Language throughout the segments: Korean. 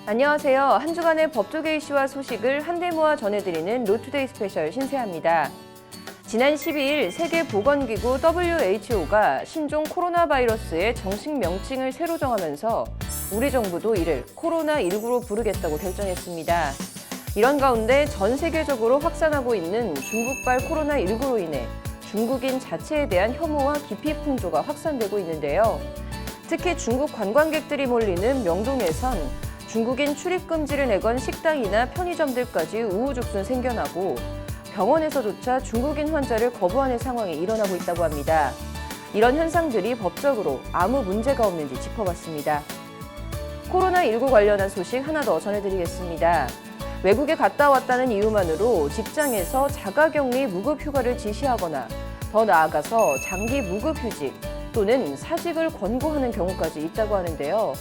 안녕하세요. 한 주간의 법조계 이슈와 소식을 한데 모아 전해드리는 로투데이 스페셜 신세아입니다. 지난 12일 세계보건기구 WHO가 신종 코로나 바이러스의 정식 명칭을 새로 정하면서 우리 정부도 이를 코로나19로 부르겠다고 결정했습니다. 이런 가운데 전 세계적으로 확산하고 있는 중국발 코로나19로 인해 중국인 자체에 대한 혐오와 기피 풍조가 확산되고 있는데요. 특히 중국 관광객들이 몰리는 명동에선 중국인 출입 금지를 내건 식당이나 편의점들까지 우후죽순 생겨나고 병원에서조차 중국인 환자를 거부하는 상황이 일어나고 있다고 합니다. 이런 현상들이 법적으로 아무 문제가 없는지 짚어봤습니다. 코로나19 관련한 소식 하나 더 전해드리겠습니다. 외국에 갔다 왔다는 이유만으로 직장에서 자가격리 무급휴가를 지시하거나 더 나아가서 장기 무급휴직 또는 사직을 권고하는 경우까지 있다고 하는데요.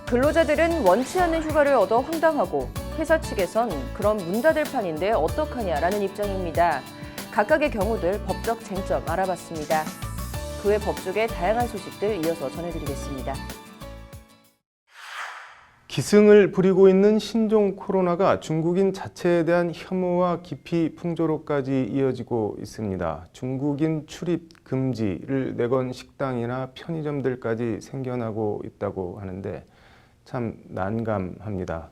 근로자들은 원치 않는 휴가를 얻어 황당하고 회사 측에선 그럼 문 닫을 판인데 어떡하냐라는 입장입니다. 각각의 경우들 법적 쟁점 알아봤습니다. 그 외 법조계 다양한 소식들 이어서 전해드리겠습니다. 기승을 부리고 있는 신종 코로나가 중국인 자체에 대한 혐오와 기피 풍조로까지 이어지고 있습니다. 중국인 출입 금지를 내건 식당이나 편의점들까지 생겨나고 있다고 하는데 참 난감합니다.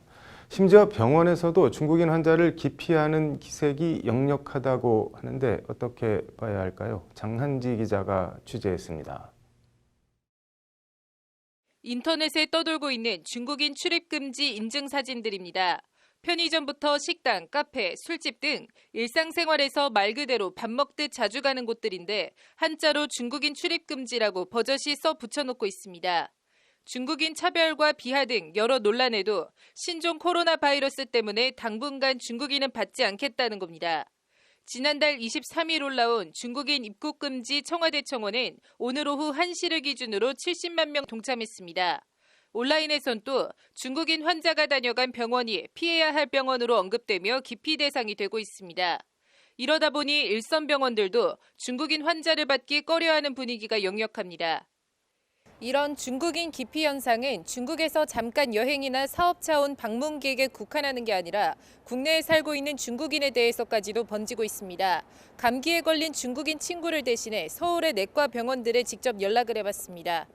심지어 병원에서도 중국인 환자를 기피하는 기색이 역력하다고 하는데 어떻게 봐야 할까요? 장한지 기자가 취재했습니다. 인터넷에 떠돌고 있는 중국인 출입금지 인증 사진들입니다. 편의점부터 식당, 카페, 술집 등 일상생활에서 말 그대로 밥 먹듯 자주 가는 곳들인데 한자로 중국인 출입금지라고 버젓이 써 붙여놓고 있습니다. 중국인 차별과 비하 등 여러 논란에도 신종 코로나 바이러스 때문에 당분간 중국인은 받지 않겠다는 겁니다. 지난달 23일 올라온 중국인 입국 금지 청와대 청원은 오늘 오후 1시를 기준으로 70만 명 동참했습니다. 온라인에선 또 중국인 환자가 다녀간 병원이 피해야 할 병원으로 언급되며 기피 대상이 되고 있습니다. 이러다 보니 일선 병원들도 중국인 환자를 받기 꺼려하는 분위기가 역력합니다. 이런 중국인 기피 현상은 중국에서 잠깐 여행이나 사업 차원 방문객에 국한하는 게 아니라 국내에 살고 있는 중국인에 대해서까지도 번지고 있습니다. 감기에 걸린 중국인 친구를 대신해 서울의 내과 병원들에 직접 연락을 해봤습니다.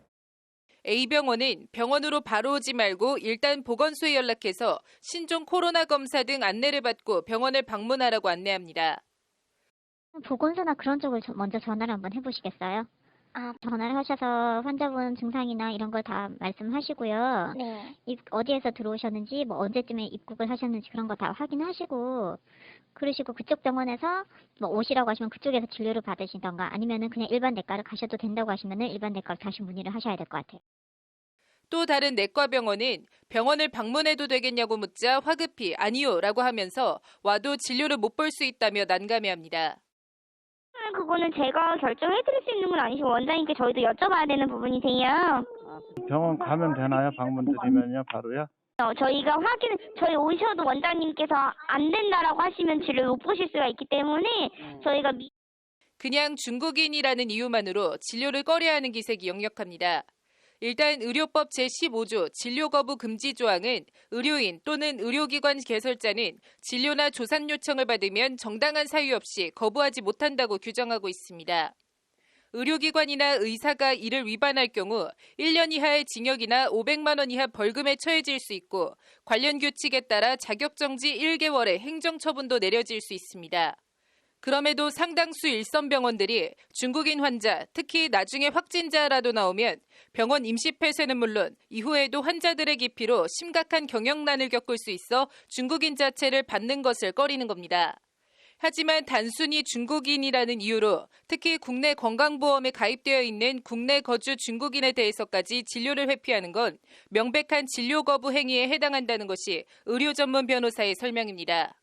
A병원은 병원으로 바로 오지 말고 일단 보건소에 연락해서 신종 코로나 검사 등 안내를 받고 병원을 방문하라고 안내합니다. 보건소나 그런 쪽을 먼저 전화를 한번 해보시겠어요? 전화를 하셔서 환자분 증상이나 이런 걸 다 말씀하시고요. 네. 어디에서 들어오셨는지, 뭐 언제쯤에 입국을 하셨는지 그런 거 다 확인하시고, 그러시고 그쪽 병원에서 뭐 오시라고 하시면 그쪽에서 진료를 받으시던가 아니면은 그냥 일반 내과를 가셔도 된다고 하시면은 일반 내과로 다시 문의를 하셔야 될 것 같아요. 또 다른 내과 병원은 병원을 방문해도 되겠냐고 묻자 화급히 아니요라고 하면서 와도 진료를 못 볼 수 있다며 난감해합니다. 그거는 제가 결정해드릴 수 있는 건 아니시고 원장님께 저희도 여쭤봐야 되는 부분이세요. 병원 가면 되나요? 방문 드리면요, 바로요? 저희가 저희 오셔도 원장님께서 안 된다라고 하시면 진료를 못 보실 수가 있기 때문에 저희가 그냥 중국인이라는 이유만으로 진료를 꺼려하는 기색이 역력합니다. 일단 의료법 제15조 진료 거부 금지 조항은 의료인 또는 의료기관 개설자는 진료나 조산 요청을 받으면 정당한 사유 없이 거부하지 못한다고 규정하고 있습니다. 의료기관이나 의사가 이를 위반할 경우 1년 이하의 징역이나 500만 원 이하 벌금에 처해질 수 있고 관련 규칙에 따라 자격정지 1개월의 행정처분도 내려질 수 있습니다. 그럼에도 상당수 일선 병원들이 중국인 환자, 특히 나중에 확진자라도 나오면 병원 임시 폐쇄는 물론 이후에도 환자들의 기피로 심각한 경영난을 겪을 수 있어 중국인 자체를 받는 것을 꺼리는 겁니다. 하지만 단순히 중국인이라는 이유로 특히 국내 건강보험에 가입되어 있는 국내 거주 중국인에 대해서까지 진료를 회피하는 건 명백한 진료 거부 행위에 해당한다는 것이 의료 전문 변호사의 설명입니다.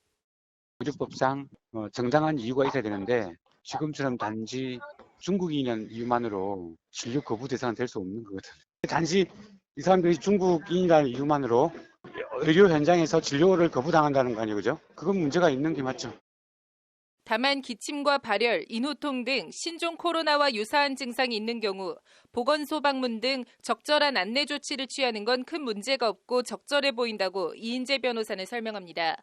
의료법상 정당한 이유가 있어야 되는데 지금처럼 단지 중국인이라는 이유만으로 진료 거부 대상은 될 수 없는 거거든요. 단지 이 사람들이 중국인이라는 이유만으로 의료 현장에서 진료를 거부당한다는 거 아니에요, 그죠? 그건 문제가 있는 게 맞죠. 다만 기침과 발열, 인후통 등 신종 코로나와 유사한 증상이 있는 경우 보건소 방문 등 적절한 안내 조치를 취하는 건 큰 문제가 없고 적절해 보인다고 이인재 변호사는 설명합니다.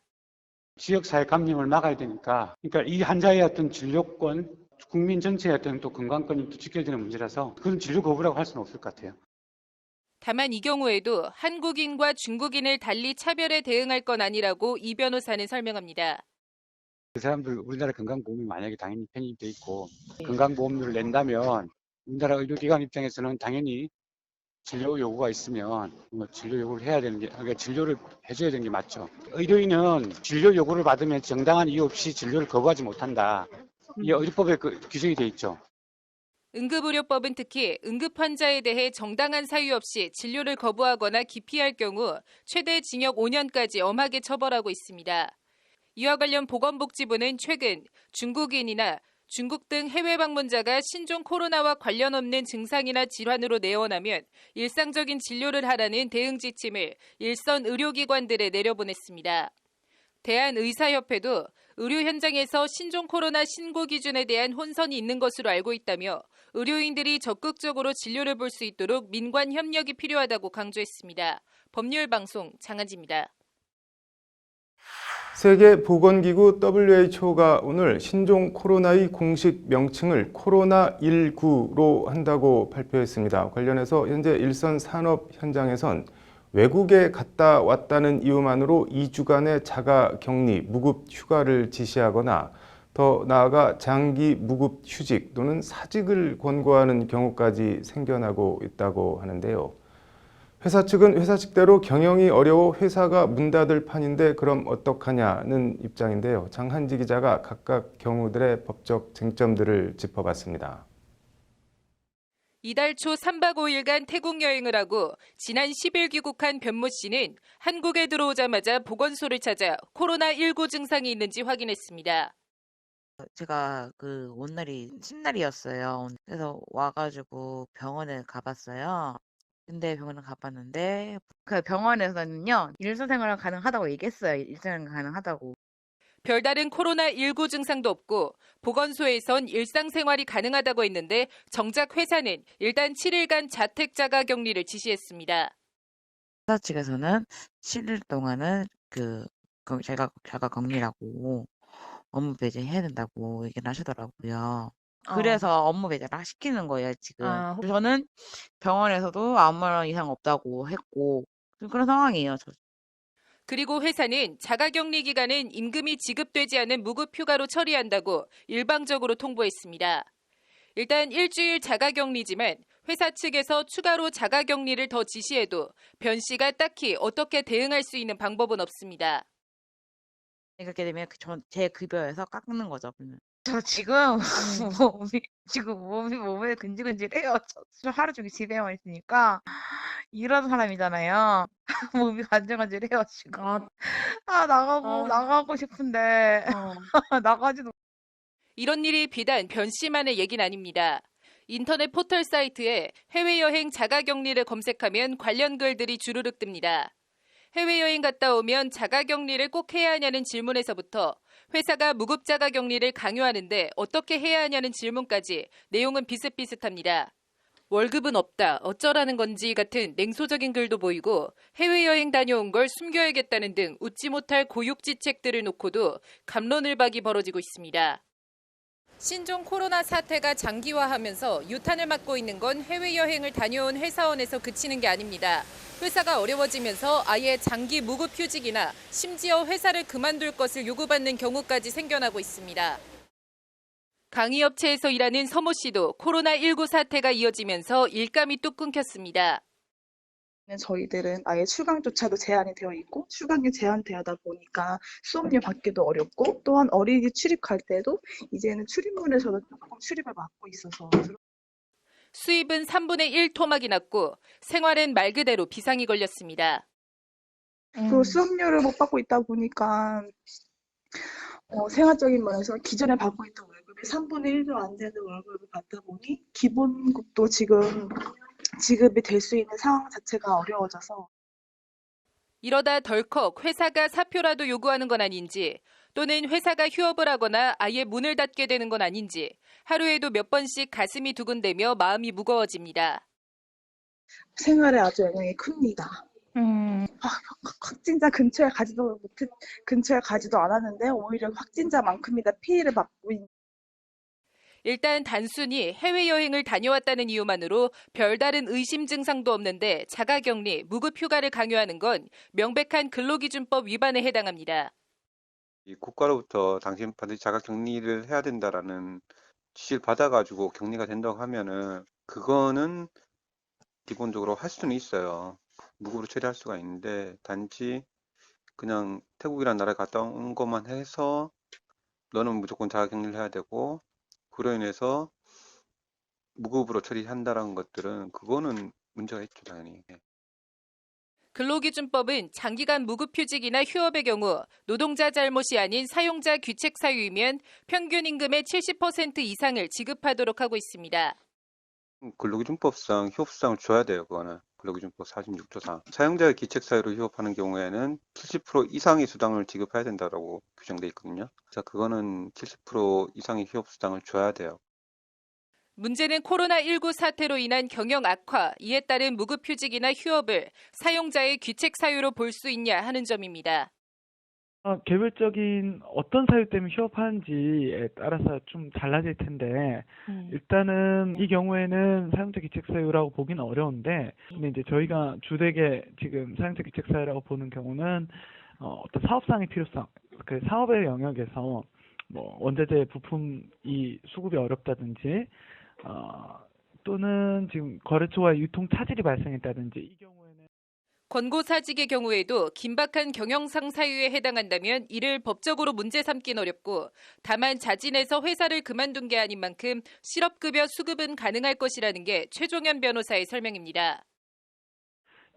지역사회 감염을 막아야 되니까, 그러니까 이 환자의 어떤 진료권, 국민 전체의 어떤 또 건강권이 또 지켜지는 문제라서 그건 진료 거부라고 할 수는 없을 것 같아요. 다만 이 경우에도 한국인과 중국인을 달리 차별에 대응할 건 아니라고 이 변호사는 설명합니다. 그 사람들 우리나라 건강보험이 만약에 당연히 편입돼 있고 건강보험료를 낸다면 우리나라 의료기관 입장에서는 당연히 진료 요구가 있으면 진료 요구를 해야 되는 게, 그러니까 진료를 해줘야 되는 게 맞죠. 의료인은 진료 요구를 받으면 정당한 이유 없이 진료를 거부하지 못한다. 이게 의료법에 규정이 돼 있죠. 응급의료법은 특히 응급 환자에 대해 정당한 사유 없이 진료를 거부하거나 기피할 경우 최대 징역 5년까지 엄하게 처벌하고 있습니다. 이와 관련 보건복지부는 최근 중국인이나 중국 등 해외 방문자가 신종 코로나와 관련 없는 증상이나 질환으로 내원하면 일상적인 진료를 하라는 대응 지침을 일선 의료기관들에 내려보냈습니다. 대한의사협회도 의료 현장에서 신종 코로나 신고 기준에 대한 혼선이 있는 것으로 알고 있다며 의료인들이 적극적으로 진료를 볼 수 있도록 민관 협력이 필요하다고 강조했습니다. 법률방송 장한지입니다. 세계보건기구 WHO가 오늘 신종 코로나의 공식 명칭을 코로나19로 한다고 발표했습니다. 관련해서 현재 일선 산업 현장에선 외국에 갔다 왔다는 이유만으로 2주간의 자가격리, 무급 휴가를 지시하거나 더 나아가 장기 무급 휴직 또는 사직을 권고하는 경우까지 생겨나고 있다고 하는데요. 회사 측은 회사 측대로 경영이 어려워 회사가 문 닫을 판인데 그럼 어떡하냐는 입장인데요. 장한지 기자가 각각 경우들의 법적 쟁점들을 짚어봤습니다. 이달 초 3박 5일간 태국 여행을 하고 지난 10일 귀국한 변모 씨는 한국에 들어오자마자 보건소를 찾아 코로나19 증상이 있는지 확인했습니다. 제가 온 날이 신날이었어요. 그래서 와가지고 병원에 가봤어요. 근데 병원에 가봤는데 그 병원에서는요 일상생활 가능하다고 얘기했어요. 일상생활 가능하다고. 별다른 코로나19 증상도 없고 보건소에선 일상생활이 가능하다고 했는데 정작 회사는 일단 7일간 자택 자가격리를 지시했습니다. 회사 측에서는 7일 동안은 자가 격리라고 업무 배제해야 된다고 얘기를 하시더라고요. 그래서 업무 배제를 시키는 거예요, 지금. 저는 병원에서도 아무런 이상 없다고 했고 그런 상황이에요. 그리고 회사는 자가격리 기간은 임금이 지급되지 않은 무급휴가로 처리한다고 일방적으로 통보했습니다. 일단 일주일 자가격리지만 회사 측에서 추가로 자가격리를 더 지시해도 변 씨가 딱히 어떻게 대응할 수 있는 방법은 없습니다. 그렇게 되면 제 급여에서 깎는 거죠. 저 지금 몸이 근질근질해요. 저 하루 종일 집에만 있으니까 일하는 사람이잖아요. 몸이 간질간질해요 지금. 나가고 싶은데 나가지도. 이런 일이 비단 변 씨만의 얘기는 아닙니다. 인터넷 포털 사이트에 해외여행 자가격리를 검색하면 관련 글들이 주르륵 뜹니다. 해외여행 갔다 오면 자가격리를 꼭 해야 하냐는 질문에서부터 회사가 무급 자가격리를 강요하는데 어떻게 해야 하냐는 질문까지 내용은 비슷비슷합니다. 월급은 없다, 어쩌라는 건지 같은 냉소적인 글도 보이고 해외여행 다녀온 걸 숨겨야겠다는 등 웃지 못할 고육지책들을 놓고도 갑론을박이 벌어지고 있습니다. 신종 코로나 사태가 장기화하면서 유탄을 맞고 있는 건 해외여행을 다녀온 회사원에서 그치는 게 아닙니다. 회사가 어려워지면서 아예 장기 무급 휴직이나 심지어 회사를 그만둘 것을 요구받는 경우까지 생겨나고 있습니다. 강의업체에서 일하는 서모 씨도 코로나19 사태가 이어지면서 일감이 뚝 끊겼습니다. 저희들은 아예 출강조차도 제한이 되어 있고 출강이 제한되다 보니까 수업료 받기도 어렵고 또한 어린이 출입할 때도 이제는 출입문에서도 조금 출입을 막고 있어서 수입은 3분의 1 토막이 났고 생활은 말 그대로 비상이 걸렸습니다. 또 수업료를 못 받고 있다 보니까 생활적인 면에서 기존에 받고 있던 월급의 3분의 1도 안 되는 월급을 받다 보니 기본급도 지금 지급이 될 수 있는 상황 자체가 어려워져서 이러다 덜컥 회사가 사표라도 요구하는 건 아닌지 또는 회사가 휴업을 하거나 아예 문을 닫게 되는 건 아닌지 하루에도 몇 번씩 가슴이 두근대며 마음이 무거워집니다. 생활에 아주 영향이 큽니다. 확진자 근처에 가지도 않았는데 오히려 확진자만큼이나 피해를 받고 있는. 일단 단순히 해외여행을 다녀왔다는 이유만으로 별다른 의심 증상도 없는데 자가격리, 무급휴가를 강요하는 건 명백한 근로기준법 위반에 해당합니다. 이 국가로부터 당신 반드시 자가격리를 해야 된다라는 지시를 받아가지고 격리가 된다고 하면은 그거는 기본적으로 할 수는 있어요. 무급으로 처리할 수가 있는데 단지 그냥 태국이라는 나라에 갔다 온 것만 해서 너는 무조건 자가격리를 해야 되고 그로 인해서 무급으로 처리한다라는 것들은 그거는 문제가 있죠, 당연히. 근로기준법은 장기간 무급휴직이나 휴업의 경우 노동자 잘못이 아닌 사용자 귀책 사유이면 평균 임금의 70% 이상을 지급하도록 하고 있습니다. 근로기준법상 휴업수당을 줘야 돼요, 그거는. 근로기준법 46조상. 사용자의 귀책 사유로 휴업하는 경우에는 70% 이상의 수당을 지급해야 된다고 규정돼 있거든요. 자, 그거는 70% 이상의 휴업수당을 줘야 돼요. 문제는 코로나19 사태로 인한 경영 악화, 이에 따른 무급휴직이나 휴업을 사용자의 귀책 사유로 볼 수 있냐 하는 점입니다. 개별적인 어떤 사유 때문에 휴업하는지에 따라서 좀 달라질 텐데 일단은 이 경우에는 사용자 귀책 사유라고 보기는 어려운데 근데 이제 저희가 주되게 지금 사용자 귀책 사유라고 보는 경우는 어떤 사업상의 필요성, 그 사업의 영역에서 뭐 원자재 부품이 수급이 어렵다든지 또는 지금 거래처와 유통 차질이 발생했다든지 이 경우에는 권고사직의 경우에도 긴박한 경영상 사유에 해당한다면 이를 법적으로 문제 삼긴 어렵고 다만 자진해서 회사를 그만둔 게 아닌 만큼 실업급여 수급은 가능할 것이라는 게 최종현 변호사의 설명입니다.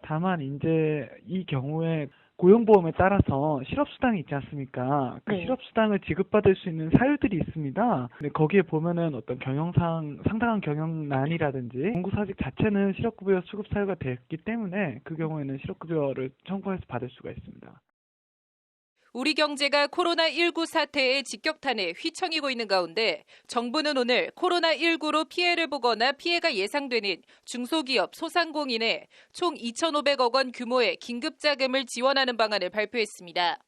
다만 이제 이 경우에 고용보험에 따라서 실업수당이 있지 않습니까? 그 실업수당을 지급받을 수 있는 사유들이 있습니다. 근데 거기에 보면은 어떤 상당한 경영난이라든지 공고사직 자체는 실업급여 수급 사유가 됐기 때문에 그 경우에는 실업급여를 청구해서 받을 수가 있습니다. 우리 경제가 코로나19 사태의 직격탄에 휘청이고 있는 가운데 정부는 오늘 코로나19로 피해를 보거나 피해가 예상되는 중소기업, 소상공인에 총 2,500억 원 규모의 긴급자금을 지원하는 방안을 발표했습니다.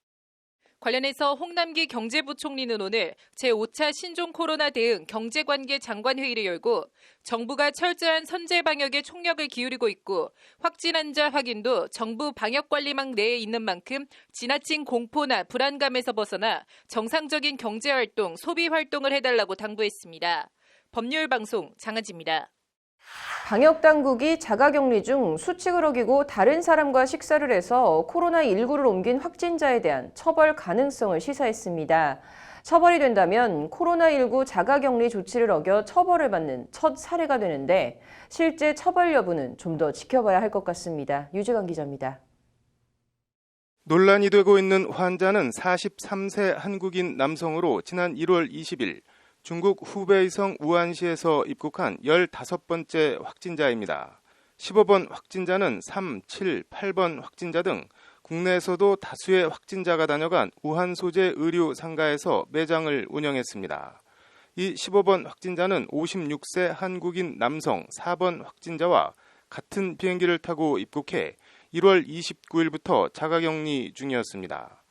관련해서 홍남기 경제부총리는 오늘 제5차 신종 코로나 대응 경제관계 장관회의를 열고 정부가 철저한 선제 방역에 총력을 기울이고 있고 확진 환자 확인도 정부 방역관리망 내에 있는 만큼 지나친 공포나 불안감에서 벗어나 정상적인 경제활동, 소비활동을 해달라고 당부했습니다. 법률방송 장하지입니다. 방역당국이 자가격리 중 수칙을 어기고 다른 사람과 식사를 해서 코로나19를 옮긴 확진자에 대한 처벌 가능성을 시사했습니다. 처벌이 된다면 코로나19 자가격리 조치를 어겨 처벌을 받는 첫 사례가 되는데 실제 처벌 여부는 좀 더 지켜봐야 할 것 같습니다. 유재관 기자입니다. 논란이 되고 있는 환자는 43세 한국인 남성으로 지난 1월 20일 중국 후베이성 우한시에서 입국한 15번째 확진자입니다. 15번 확진자는 3, 7, 8번 확진자 등 국내에서도 다수의 확진자가 다녀간 우한 소재 의류 상가에서 매장을 운영했습니다. 이 15번 확진자는 56세 한국인 남성 4번 확진자와 같은 비행기를 타고 입국해 1월 29일부터 자가격리 중이었습니다.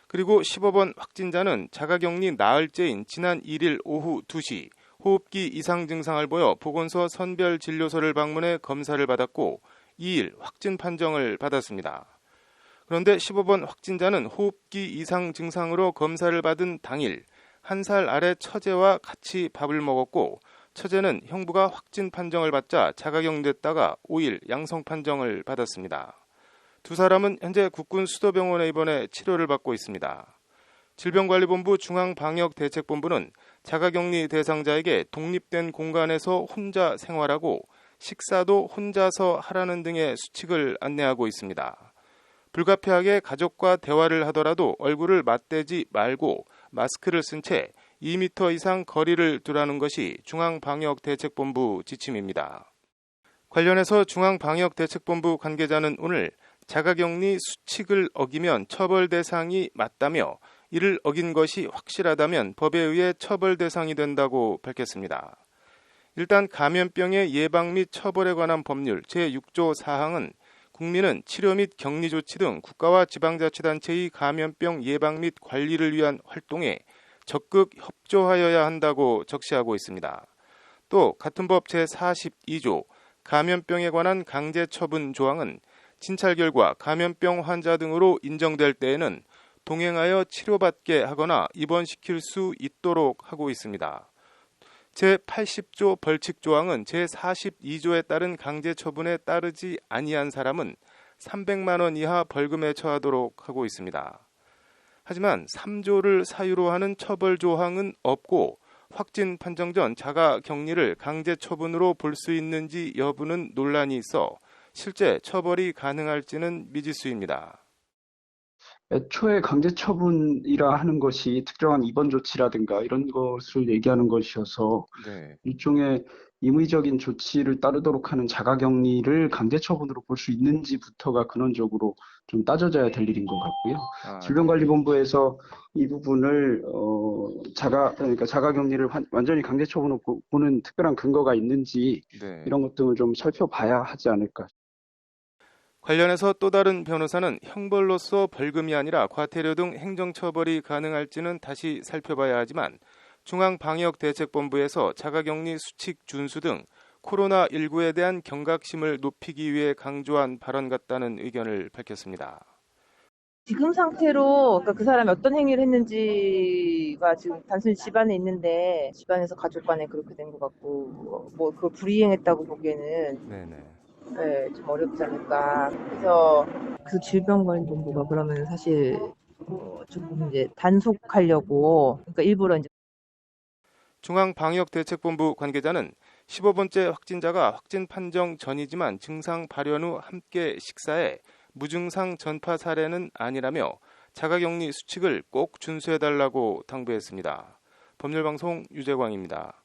그리고 15번 확진자는 자가격리 나흘째인 지난 1일 오후 2시 호흡기 이상 증상을 보여 보건소 선별진료소를 방문해 검사를 받았고 2일 확진 판정을 받았습니다. 그런데 15번 확진자는 호흡기 이상 증상으로 검사를 받은 당일 1살 아래 처제와 같이 밥을 먹었고 처제는 형부가 확진 판정을 받자 자가격리됐다가 5일 양성 판정을 받았습니다. 두 사람은 현재 국군 수도병원에 입원해 치료를 받고 있습니다. 질병관리본부 중앙방역대책본부는 자가격리 대상자에게 독립된 공간에서 혼자 생활하고 식사도 혼자서 하라는 등의 수칙을 안내하고 있습니다. 불가피하게 가족과 대화를 하더라도 얼굴을 맞대지 말고 마스크를 쓴 채 2m 이상 거리를 두라는 것이 중앙방역대책본부 지침입니다. 관련해서 중앙방역대책본부 관계자는 오늘 자가격리 수칙을 어기면 처벌 대상이 맞다며 이를 어긴 것이 확실하다면 법에 의해 처벌 대상이 된다고 밝혔습니다. 일단 감염병의 예방 및 처벌에 관한 법률 제6조 4항은 국민은 치료 및 격리 조치 등 국가와 지방자치단체의 감염병 예방 및 관리를 위한 활동에 적극 협조하여야 한다고 적시하고 있습니다. 또 같은 법 제42조 감염병에 관한 강제처분 조항은 진찰 결과 감염병 환자 등으로 인정될 때에는 동행하여 치료받게 하거나 입원시킬 수 있도록 하고 있습니다. 제80조 벌칙조항은 제42조에 따른 강제처분에 따르지 아니한 사람은 300만 원 이하 벌금에 처하도록 하고 있습니다. 하지만 3조를 사유로 하는 처벌조항은 없고 확진 판정 전 자가격리를 강제처분으로 볼 수 있는지 여부는 논란이 있어 실제 처벌이 가능할지는 미지수입니다. 애초에 강제처분이라 하는 것이 특정한 입원 조치라든가 이런 것을 얘기하는 것이어서 일종의 임의적인 조치를 따르도록 하는 자가격리를 강제처분으로 볼 수 있는지부터가 근원적으로 좀 따져져야 될 일인 것 같고요. 질병관리본부에서 이 부분을 그러니까 자가격리를 완전히 강제처분으로 보는 특별한 근거가 있는지 이런 것 등을 좀 살펴봐야 하지 않을까. 관련해서 또 다른 변호사는 형벌로서 벌금이 아니라 과태료 등 행정처벌이 가능할지는 다시 살펴봐야 하지만 중앙방역대책본부에서 자가격리 수칙 준수 등 코로나19에 대한 경각심을 높이기 위해 강조한 발언 같다는 의견을 밝혔습니다. 지금 상태로 그러니까 그 사람이 어떤 행위를 했는지가 지금 단순히 집안에 있는데 집안에서 가족 간에 그렇게 된 것 같고 뭐 그걸 불이행했다고 보기에는 좀 어렵지 않을까. 그래서 그 질병관리본부가 그러면 사실 조금 이제 단속하려고 그러니까 일부러 이제 중앙방역대책본부 관계자는 15번째 확진자가 확진 판정 전이지만 증상 발현 후 함께 식사해 무증상 전파 사례는 아니라며 자가격리 수칙을 꼭 준수해달라고 당부했습니다. 법률방송 유재광입니다.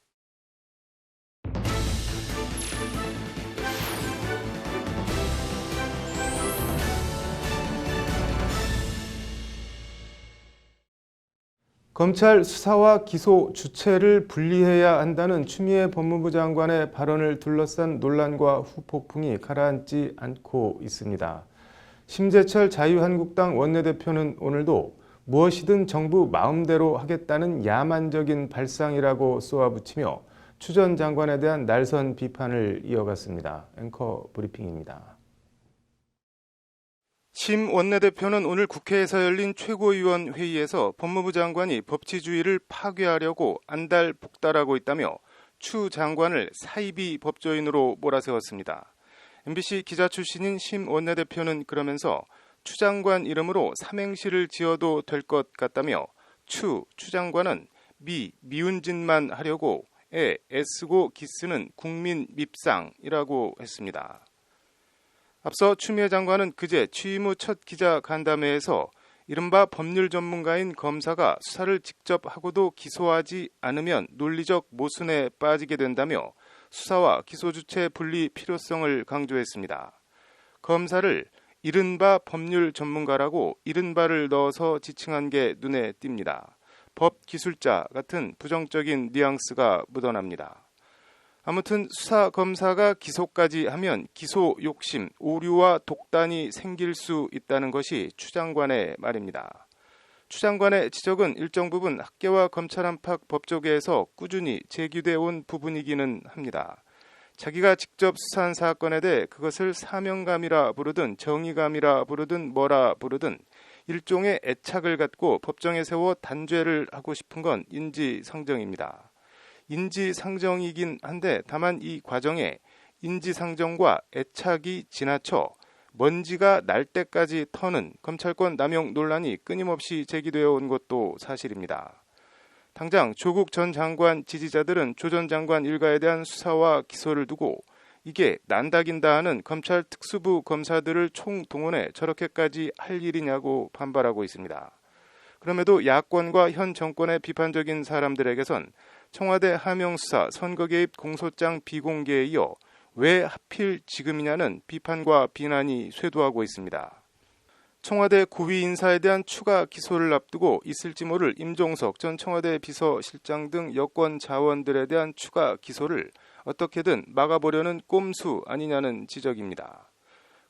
검찰 수사와 기소 주체를 분리해야 한다는 추미애 법무부 장관의 발언을 둘러싼 논란과 후폭풍이 가라앉지 않고 있습니다. 심재철 자유한국당 원내대표는 오늘도 무엇이든 정부 마음대로 하겠다는 야만적인 발상이라고 쏘아붙이며 추 전 장관에 대한 날선 비판을 이어갔습니다. 앵커 브리핑입니다. 심 원내대표는 오늘 국회에서 열린 최고위원 회의에서 법무부 장관이 법치주의를 파괴하려고 안달복달하고 있다며 추 장관을 사이비 법조인으로 몰아세웠습니다. MBC 기자 출신인 심 원내대표는 그러면서 추 장관 이름으로 삼행시를 지어도 될 것 같다며 추 장관은 미운 짓만 하려고 애쓰고 기쓰는 국민 밉상이라고 했습니다. 앞서 추미애 장관은 그제 취임 후 첫 기자 간담회에서 이른바 법률 전문가인 검사가 수사를 직접 하고도 기소하지 않으면 논리적 모순에 빠지게 된다며 수사와 기소 주체 분리 필요성을 강조했습니다. 검사를 이른바 법률 전문가라고 이른바를 넣어서 지칭한 게 눈에 띕니다. 법기술자 같은 부정적인 뉘앙스가 묻어납니다. 아무튼 수사 검사가 기소까지 하면 기소 욕심, 오류와 독단이 생길 수 있다는 것이 추 장관의 말입니다. 추 장관의 지적은 일정 부분 학계와 검찰 안팎 법조계에서 꾸준히 제기돼 온 부분이기는 합니다. 자기가 직접 수사한 사건에 대해 그것을 사명감이라 부르든 정의감이라 부르든 뭐라 부르든 일종의 애착을 갖고 법정에 세워 단죄를 하고 싶은 건 인지상정입니다. 인지상정이긴 한데 다만 이 과정에 인지상정과 애착이 지나쳐 먼지가 날 때까지 터는 검찰권 남용 논란이 끊임없이 제기되어 온 것도 사실입니다. 당장 조국 전 장관 지지자들은 조 전 장관 일가에 대한 수사와 기소를 두고 이게 난다긴다 하는 검찰 특수부 검사들을 총동원해 저렇게까지 할 일이냐고 반발하고 있습니다. 그럼에도 야권과 현 정권의 비판적인 사람들에게선 청와대 하명수사, 선거 개입 공소장 비공개에 이어 왜 하필 지금이냐는 비판과 비난이 쇄도하고 있습니다. 청와대 고위 인사에 대한 추가 기소를 앞두고 있을지 모를 임종석 전 청와대 비서실장 등 여권 자원들에 대한 추가 기소를 어떻게든 막아보려는 꼼수 아니냐는 지적입니다.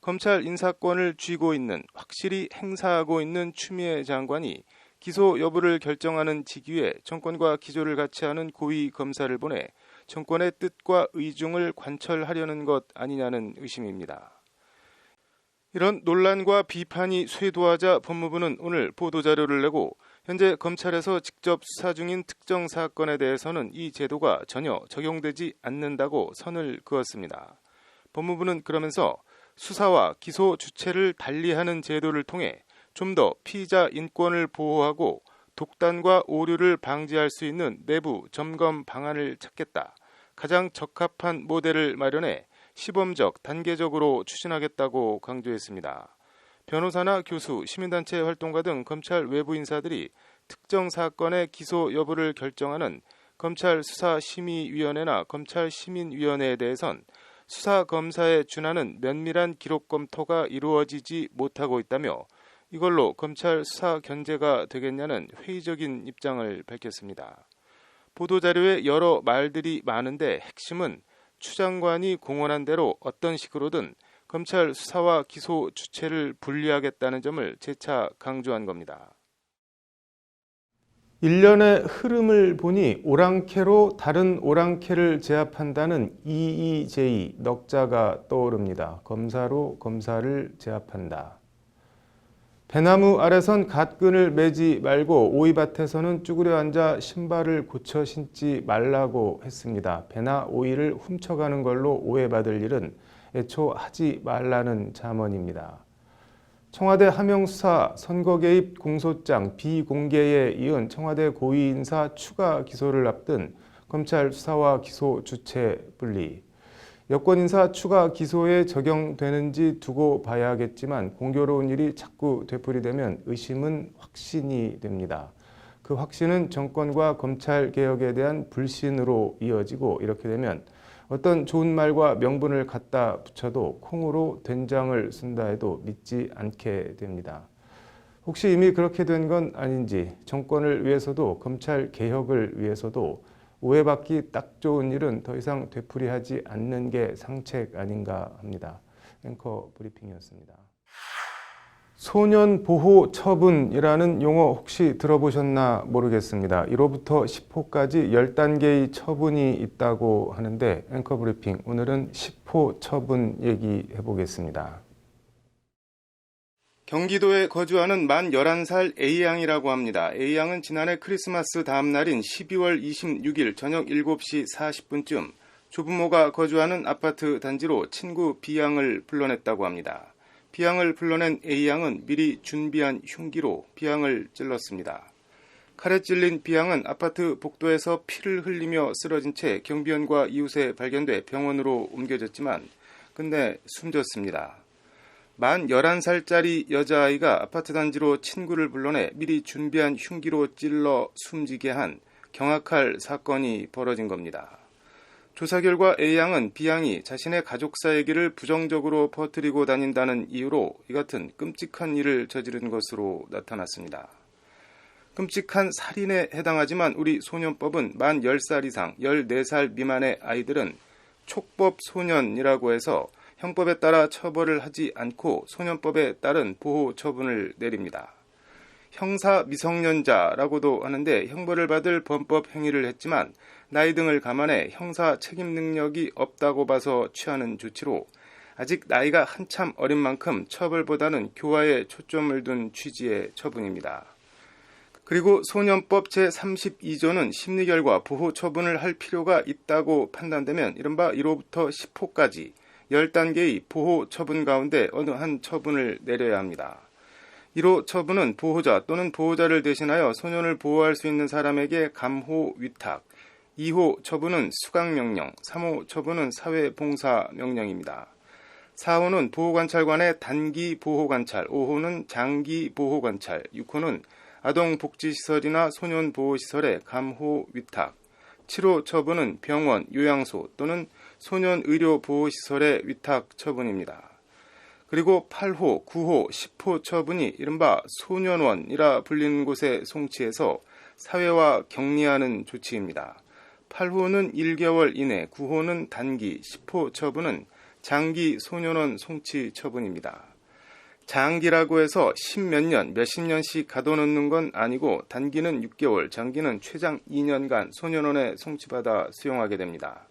검찰 인사권을 쥐고 있는, 확실히 행사하고 있는 추미애 장관이 기소 여부를 결정하는 직위에 정권과 기조를 같이 하는 고위 검사를 보내 정권의 뜻과 의중을 관철하려는 것 아니냐는 의심입니다. 이런 논란과 비판이 쇄도하자 법무부는 오늘 보도자료를 내고 현재 검찰에서 직접 수사 중인 특정 사건에 대해서는 이 제도가 전혀 적용되지 않는다고 선을 그었습니다. 법무부는 그러면서 수사와 기소 주체를 달리하는 제도를 통해 좀 더 피의자 인권을 보호하고 독단과 오류를 방지할 수 있는 내부 점검 방안을 찾겠다. 가장 적합한 모델을 마련해 시범적, 단계적으로 추진하겠다고 강조했습니다. 변호사나 교수, 시민단체 활동가 등 검찰 외부 인사들이 특정 사건의 기소 여부를 결정하는 검찰수사심의위원회나 검찰시민위원회에 대해선 수사검사에 준하는 면밀한 기록 검토가 이루어지지 못하고 있다며 이걸로 검찰 수사 견제가 되겠냐는 회의적인 입장을 밝혔습니다. 보도자료에 여러 말들이 많은데 핵심은 추 장관이 공언한 대로 어떤 식으로든 검찰 수사와 기소 주체를 분리하겠다는 점을 재차 강조한 겁니다. 일련의 흐름을 보니 오랑캐로 다른 오랑캐를 제압한다는 EEJ 넉자가 떠오릅니다. 검사로 검사를 제압한다. 배나무 아래선 갓끈을 매지 말고 오이밭에서는 쭈그려 앉아 신발을 고쳐 신지 말라고 했습니다. 배나 오이를 훔쳐가는 걸로 오해받을 일은 애초 하지 말라는 잠언입니다. 청와대 하명수사 선거 개입 공소장 비공개에 이은 청와대 고위 인사 추가 기소를 앞둔 검찰 수사와 기소 주체 분리. 여권 인사 추가 기소에 적용되는지 두고 봐야겠지만 공교로운 일이 자꾸 되풀이되면 의심은 확신이 됩니다. 그 확신은 정권과 검찰 개혁에 대한 불신으로 이어지고 이렇게 되면 어떤 좋은 말과 명분을 갖다 붙여도 콩으로 된장을 쓴다 해도 믿지 않게 됩니다. 혹시 이미 그렇게 된 건 아닌지 정권을 위해서도 검찰 개혁을 위해서도 오해받기 딱 좋은 일은 더 이상 되풀이하지 않는 게 상책 아닌가 합니다. 앵커 브리핑이었습니다. 소년 보호 처분이라는 용어 혹시 들어보셨나 모르겠습니다. 1호부터 10호까지 10단계의 처분이 있다고 하는데 앵커 브리핑 오늘은 10호 처분 얘기해 보겠습니다. 경기도에 거주하는 만 11살 A양이라고 합니다. A양은 지난해 크리스마스 다음 날인 12월 26일 저녁 7시 40분쯤 조부모가 거주하는 아파트 단지로 친구 B양을 불러냈다고 합니다. B양을 불러낸 A양은 미리 준비한 흉기로 B양을 찔렀습니다. 칼에 찔린 B양은 아파트 복도에서 피를 흘리며 쓰러진 채 경비원과 이웃에 발견돼 병원으로 옮겨졌지만 끝내 숨졌습니다. 만 11살짜리 여자아이가 아파트 단지로 친구를 불러내 미리 준비한 흉기로 찔러 숨지게 한 경악할 사건이 벌어진 겁니다. 조사 결과 A양은 B양이 자신의 가족사 얘기를 부정적으로 퍼뜨리고 다닌다는 이유로 이 같은 끔찍한 일을 저지른 것으로 나타났습니다. 끔찍한 살인에 해당하지만 우리 소년법은 만 10살 이상 14살 미만의 아이들은 촉법 소년이라고 해서 형법에 따라 처벌을 하지 않고 소년법에 따른 보호 처분을 내립니다. 형사 미성년자라고도 하는데 형벌을 받을 범법 행위를 했지만 나이 등을 감안해 형사 책임 능력이 없다고 봐서 취하는 조치로 아직 나이가 한참 어린 만큼 처벌보다는 교화에 초점을 둔 취지의 처분입니다. 그리고 소년법 제32조는 심리결과 보호 처분을 할 필요가 있다고 판단되면 이른바 1호부터 10호까지 10단계의 보호 처분 가운데 어느 한 처분을 내려야 합니다. 1호 처분은 보호자 또는 보호자를 대신하여 소년을 보호할 수 있는 사람에게 감호 위탁, 2호 처분은 수강명령, 3호 처분은 사회봉사명령입니다. 4호는 보호관찰관의 단기 보호관찰, 5호는 장기 보호관찰, 6호는 아동복지시설이나 소년보호시설의 감호 위탁, 7호 처분은 병원, 요양소 또는 소년의료보호시설의 위탁 처분입니다. 그리고 8호, 9호, 10호 처분이 이른바 소년원이라 불리는 곳에 송치해서 사회화 격리하는 조치입니다. 8호는 1개월 이내, 9호는 단기, 10호 처분은 장기 소년원 송치 처분입니다. 장기라고 해서 10몇 년, 몇십 년씩 가둬놓는 건 아니고 단기는 6개월, 장기는 최장 2년간 소년원에 송치받아 수용하게 됩니다.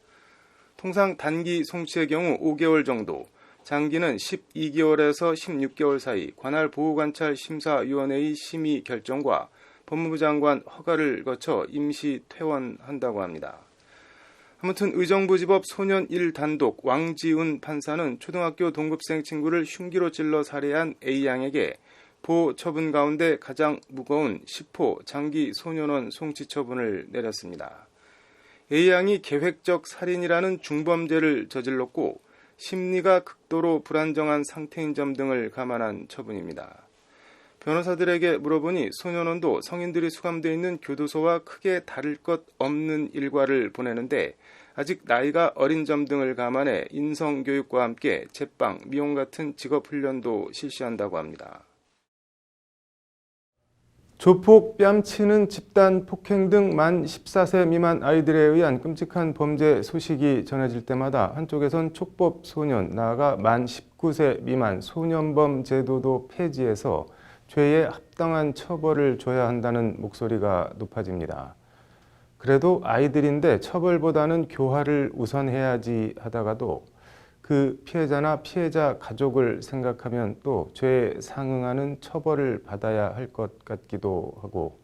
통상 단기 송치의 경우 5개월 정도, 장기는 12개월에서 16개월 사이 관할 보호관찰심사위원회의 심의 결정과 법무부 장관 허가를 거쳐 임시 퇴원한다고 합니다. 아무튼 의정부지법 소년 1단독 왕지훈 판사는 초등학교 동급생 친구를 흉기로 찔러 살해한 A양에게 보호 처분 가운데 가장 무거운 10호 장기 소년원 송치 처분을 내렸습니다. A양이 계획적 살인이라는 중범죄를 저질렀고 심리가 극도로 불안정한 상태인 점 등을 감안한 처분입니다. 변호사들에게 물어보니 소년원도 성인들이 수감되어 있는 교도소와 크게 다를 것 없는 일과를 보내는데 아직 나이가 어린 점 등을 감안해 인성교육과 함께 제빵, 미용 같은 직업훈련도 실시한다고 합니다. 조폭, 뺨치는 집단 폭행 등 만 14세 미만 아이들에 의한 끔찍한 범죄 소식이 전해질 때마다 한쪽에선 촉법 소년, 나아가 만 19세 미만 소년범 제도도 폐지해서 죄에 합당한 처벌을 줘야 한다는 목소리가 높아집니다. 그래도 아이들인데 처벌보다는 교화를 우선해야지 하다가도 그 피해자나 피해자 가족을 생각하면 또 죄에 상응하는 처벌을 받아야 할 것 같기도 하고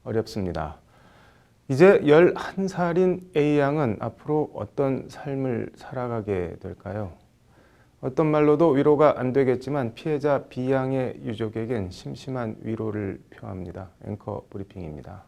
어렵습니다. 이제 11살인 A양은 앞으로 어떤 삶을 살아가게 될까요? 어떤 말로도 위로가 안 되겠지만 피해자 B양의 유족에겐 심심한 위로를 표합니다. 앵커 브리핑입니다.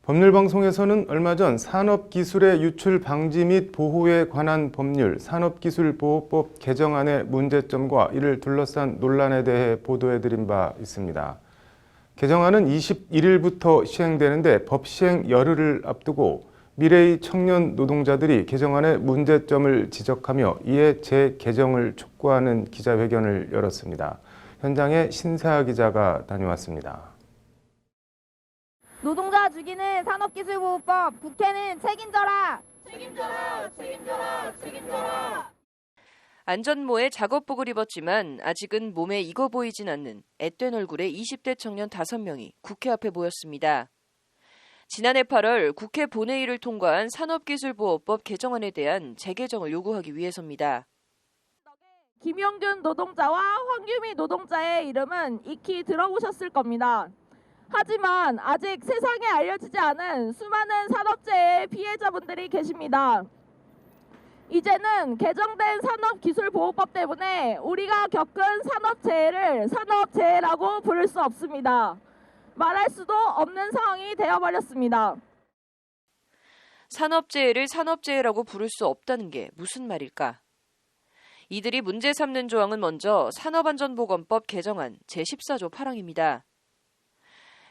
법률방송에서는 얼마 전 산업기술의 유출 방지 및 보호에 관한 법률 산업기술보호법 개정안의 문제점과 이를 둘러싼 논란에 대해 보도해드린 바 있습니다. 개정안은 21일부터 시행되는데 법 시행 열흘을 앞두고 미래의 청년 노동자들이 개정안의 문제점을 지적하며 이에 재개정을 촉구하는 기자회견을 열었습니다. 현장에 신세아 기자가 다녀왔습니다. 노동자 죽이는 산업기술보호법, 국회는 책임져라! 책임져라! 책임져라! 책임져라! 안전모에 작업복을 입었지만 아직은 몸에 익어 보이진 않는 앳된 얼굴의 20대 청년 5명이 국회 앞에 모였습니다. 지난해 8월 국회 본회의를 통과한 산업기술보호법 개정안에 대한 재개정을 요구하기 위해서입니다. 김영준 노동자와 황규미 노동자의 이름은 익히 들어보셨을 겁니다. 하지만 아직 세상에 알려지지 않은 수많은 산업재해의 피해자분들이 계십니다. 이제는 개정된 산업기술보호법 때문에 우리가 겪은 산업재해를 산업재해라고 부를 수 없습니다. 말할 수도 없는 상황이 되어버렸습니다. 산업재해를 산업재해라고 부를 수 없다는 게 무슨 말일까? 이들이 문제 삼는 조항은 먼저 산업안전보건법 개정안 제14조 8항입니다.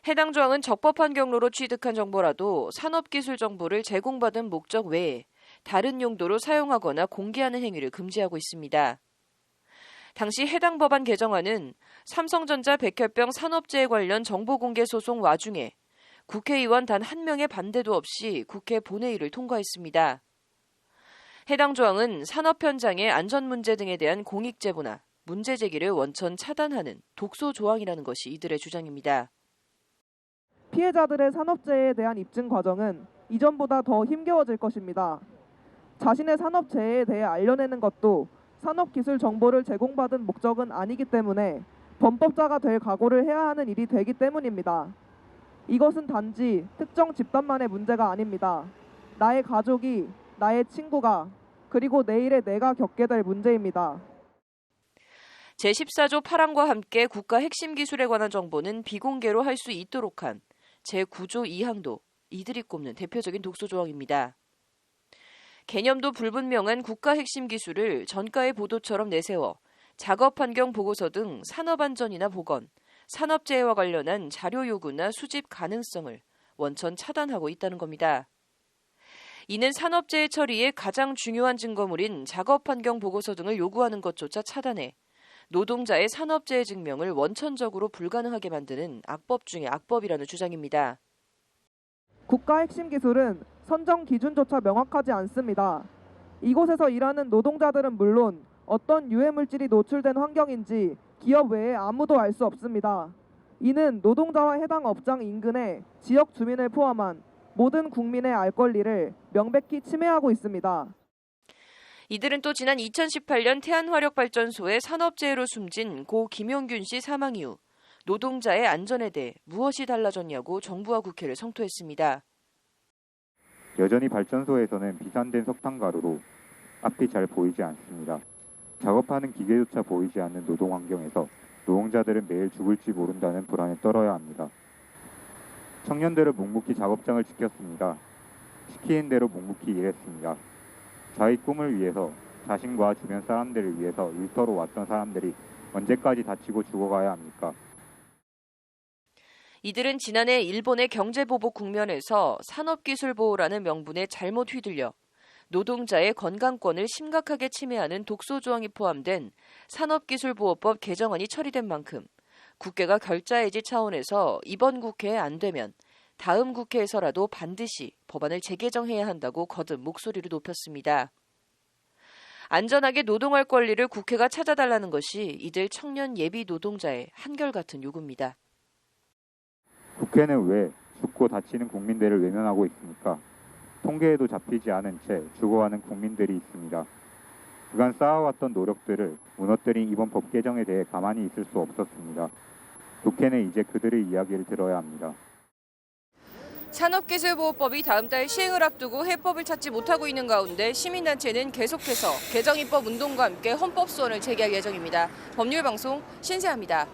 해당 조항은 적법한 경로로 취득한 정보라도 산업기술 정보를 제공받은 목적 외에 다른 용도로 사용하거나 공개하는 행위를 금지하고 있습니다. 당시 해당 법안 개정안은 삼성전자 백혈병 산업재해 관련 정보공개 소송 와중에 국회의원 단 한 명의 반대도 없이 국회 본회의를 통과했습니다. 해당 조항은 산업 현장의 안전 문제 등에 대한 공익 제보나 문제 제기를 원천 차단하는 독소 조항이라는 것이 이들의 주장입니다. 피해자들의 산업재해에 대한 입증 과정은 이전보다 더 힘겨워질 것입니다. 자신의 산업재해에 대해 알려내는 것도 산업기술 정보를 제공받은 목적은 아니기 때문에 범법자가 될 각오를 해야 하는 일이 되기 때문입니다. 이것은 단지 특정 집단만의 문제가 아닙니다. 나의 가족이, 나의 친구가, 그리고 내일의 내가 겪게 될 문제입니다. 제14조 8항과 함께 국가 핵심 기술에 관한 정보는 비공개로 할 수 있도록 한 제9조 2항도 이들이 꼽는 대표적인 독소 조항입니다. 개념도 불분명한 국가 핵심 기술을 전가의 보도처럼 내세워 작업 환경 보고서 등 산업 안전이나 보건, 산업재해와 관련한 자료 요구나 수집 가능성을 원천 차단하고 있다는 겁니다. 이는 산업재해 처리의 가장 중요한 증거물인 작업환경 보고서 등을 요구하는 것조차 차단해 노동자의 산업재해 증명을 원천적으로 불가능하게 만드는 악법 중의 악법이라는 주장입니다. 국가 핵심 기술은 선정 기준조차 명확하지 않습니다. 이곳에서 일하는 노동자들은 물론 어떤 유해 물질이 노출된 환경인지 기업 외에 아무도 알 수 없습니다. 이는 노동자와 해당 업장 인근의 지역 주민을 포함한 모든 국민의 알 권리를 명백히 침해하고 있습니다. 이들은 또 지난 2018년 태안화력발전소의 산업재해로 숨진 고 김용균 씨 사망 이후 노동자의 안전에 대해 무엇이 달라졌냐고 정부와 국회를 성토했습니다. 여전히 발전소에서는 비산된 석탄 가루로 앞이 잘 보이지 않습니다. 작업하는 기계조차 보이지 않는 노동 환경에서 노동자들은 매일 죽을지 모른다는 불안에 떨어야 합니다. 청년들은 묵묵히 작업장을 지켰습니다. 시키는 대로 묵묵히 일했습니다. 자기 꿈을 위해서, 자신과 주변 사람들을 위해서 일터로 왔던 사람들이 언제까지 다치고 죽어가야 합니까? 이들은 지난해 일본의 경제보복 국면에서 산업기술보호라는 명분에 잘못 휘둘려 노동자의 건강권을 심각하게 침해하는 독소 조항이 포함된 산업기술보호법 개정안이 처리된 만큼 국회가 결자해지 차원에서 이번 국회에 안 되면 다음 국회에서라도 반드시 법안을 재개정해야 한다고 거듭 목소리를 높였습니다. 안전하게 노동할 권리를 국회가 찾아달라는 것이 이들 청년 예비 노동자의 한결같은 요구입니다. 국회는 왜 죽고 다치는 국민들을 외면하고 있습니까? 통계에도 잡히지 않은 채 죽어가는 국민들이 있습니다. 그간 쌓아왔던 노력들을 무너뜨린 이번 법 개정에 대해 가만히 있을 수 없었습니다. 국회는 이제 그들의 이야기를 들어야 합니다. 산업기술보호법이 다음 달 시행을 앞두고 해법을 찾지 못하고 있는 가운데 시민단체는 계속해서 개정 입법 운동과 함께 헌법 소원을 제기할 예정입니다. 법률방송 신세아입니다.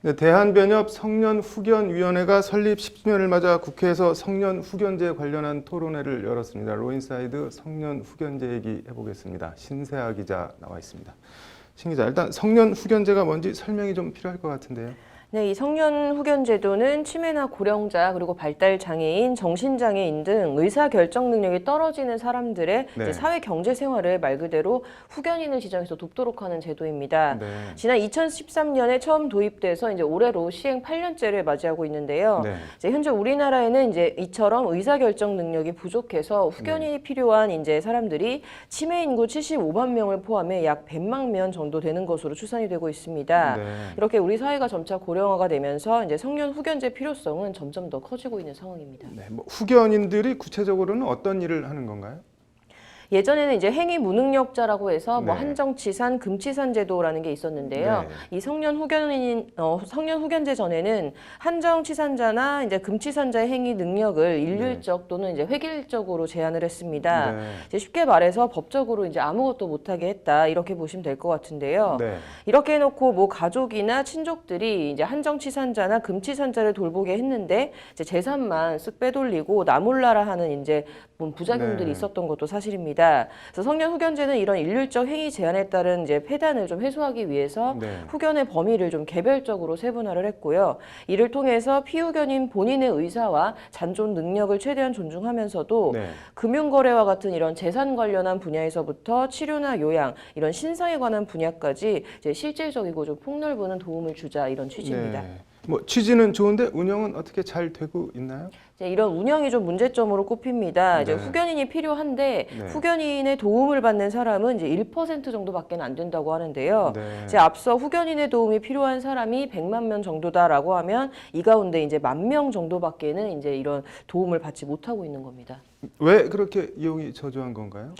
네, 대한변협 성년후견위원회가 설립 10주년을 맞아 국회에서 성년후견제 관련한 토론회를 열었습니다. 로인사이드 성년후견제 얘기 해보겠습니다. 신세아 기자 나와 있습니다. 신 기자, 일단 성년후견제가 뭔지 설명이 좀 필요할 것 같은데요. 네, 이 성년후견제도는 치매나 고령자 그리고 발달장애인, 정신장애인 등 의사결정 능력이 떨어지는 사람들의 이제 사회 경제 생활을 말 그대로 후견인을 지정해서 돕도록 하는 제도입니다. 지난 2013년에 처음 도입돼서 이제 올해로 시행 8년째를 맞이하고 있는데요. 이제 현재 우리나라에는 이제 이처럼 의사결정 능력이 부족해서 후견인이 필요한 이제 사람들이 치매 인구 75만 명을 포함해 약 100만 명 정도 되는 것으로 추산이 되고 있습니다. 이렇게 우리 사회가 점차 고령화가 되면서 이제 성년 후견제 필요성은 점점 더 커지고 있는 상황입니다. 네, 뭐 후견인들이 구체적으로는 어떤 일을 하는 건가요? 예전에는 이제 행위 무능력자라고 해서 뭐 한정치산, 금치산 제도라는 게 있었는데요. 이 성년 후견제 전에는 한정치산자나 이제 금치산자의 행위 능력을 일률적 또는 이제 획일적으로 제한을 했습니다. 이제 쉽게 말해서 법적으로 이제 아무것도 못하게 했다 이렇게 보시면 될 것 같은데요. 이렇게 해놓고 뭐 가족이나 친족들이 이제 한정치산자나 금치산자를 돌보게 했는데 이제 재산만 쓱 빼돌리고 나 몰라라 하는 이제 부작용들이 있었던 것도 사실입니다. 그래서 성년 후견제는 이런 일률적 행위 제한에 따른 이제 폐단을 좀 해소하기 위해서 후견의 범위를 좀 개별적으로 세분화를 했고요. 이를 통해서 피후견인 본인의 의사와 잔존 능력을 최대한 존중하면서도 금융거래와 같은 이런 재산 관련한 분야에서부터 치료나 요양, 이런 신상에 관한 분야까지 이제 실질적이고 좀 폭넓은 도움을 주자 이런 취지입니다. 뭐 취지는 좋은데 운영은 어떻게 잘 되고 있나요? 이런 운영이 좀 문제점으로 꼽힙니다. 이제 후견인이 필요한데 후견인의 도움을 받는 사람은 이제 1% 정도밖에 안 된다고 하는데요. 이제 앞서 후견인의 도움이 필요한 사람이 100만 명 정도다라고 하면 이 가운데 이제 10,000명 정도밖에는 이제 이런 도움을 받지 못하고 있는 겁니다. 왜 그렇게 이용이 저조한 건가요?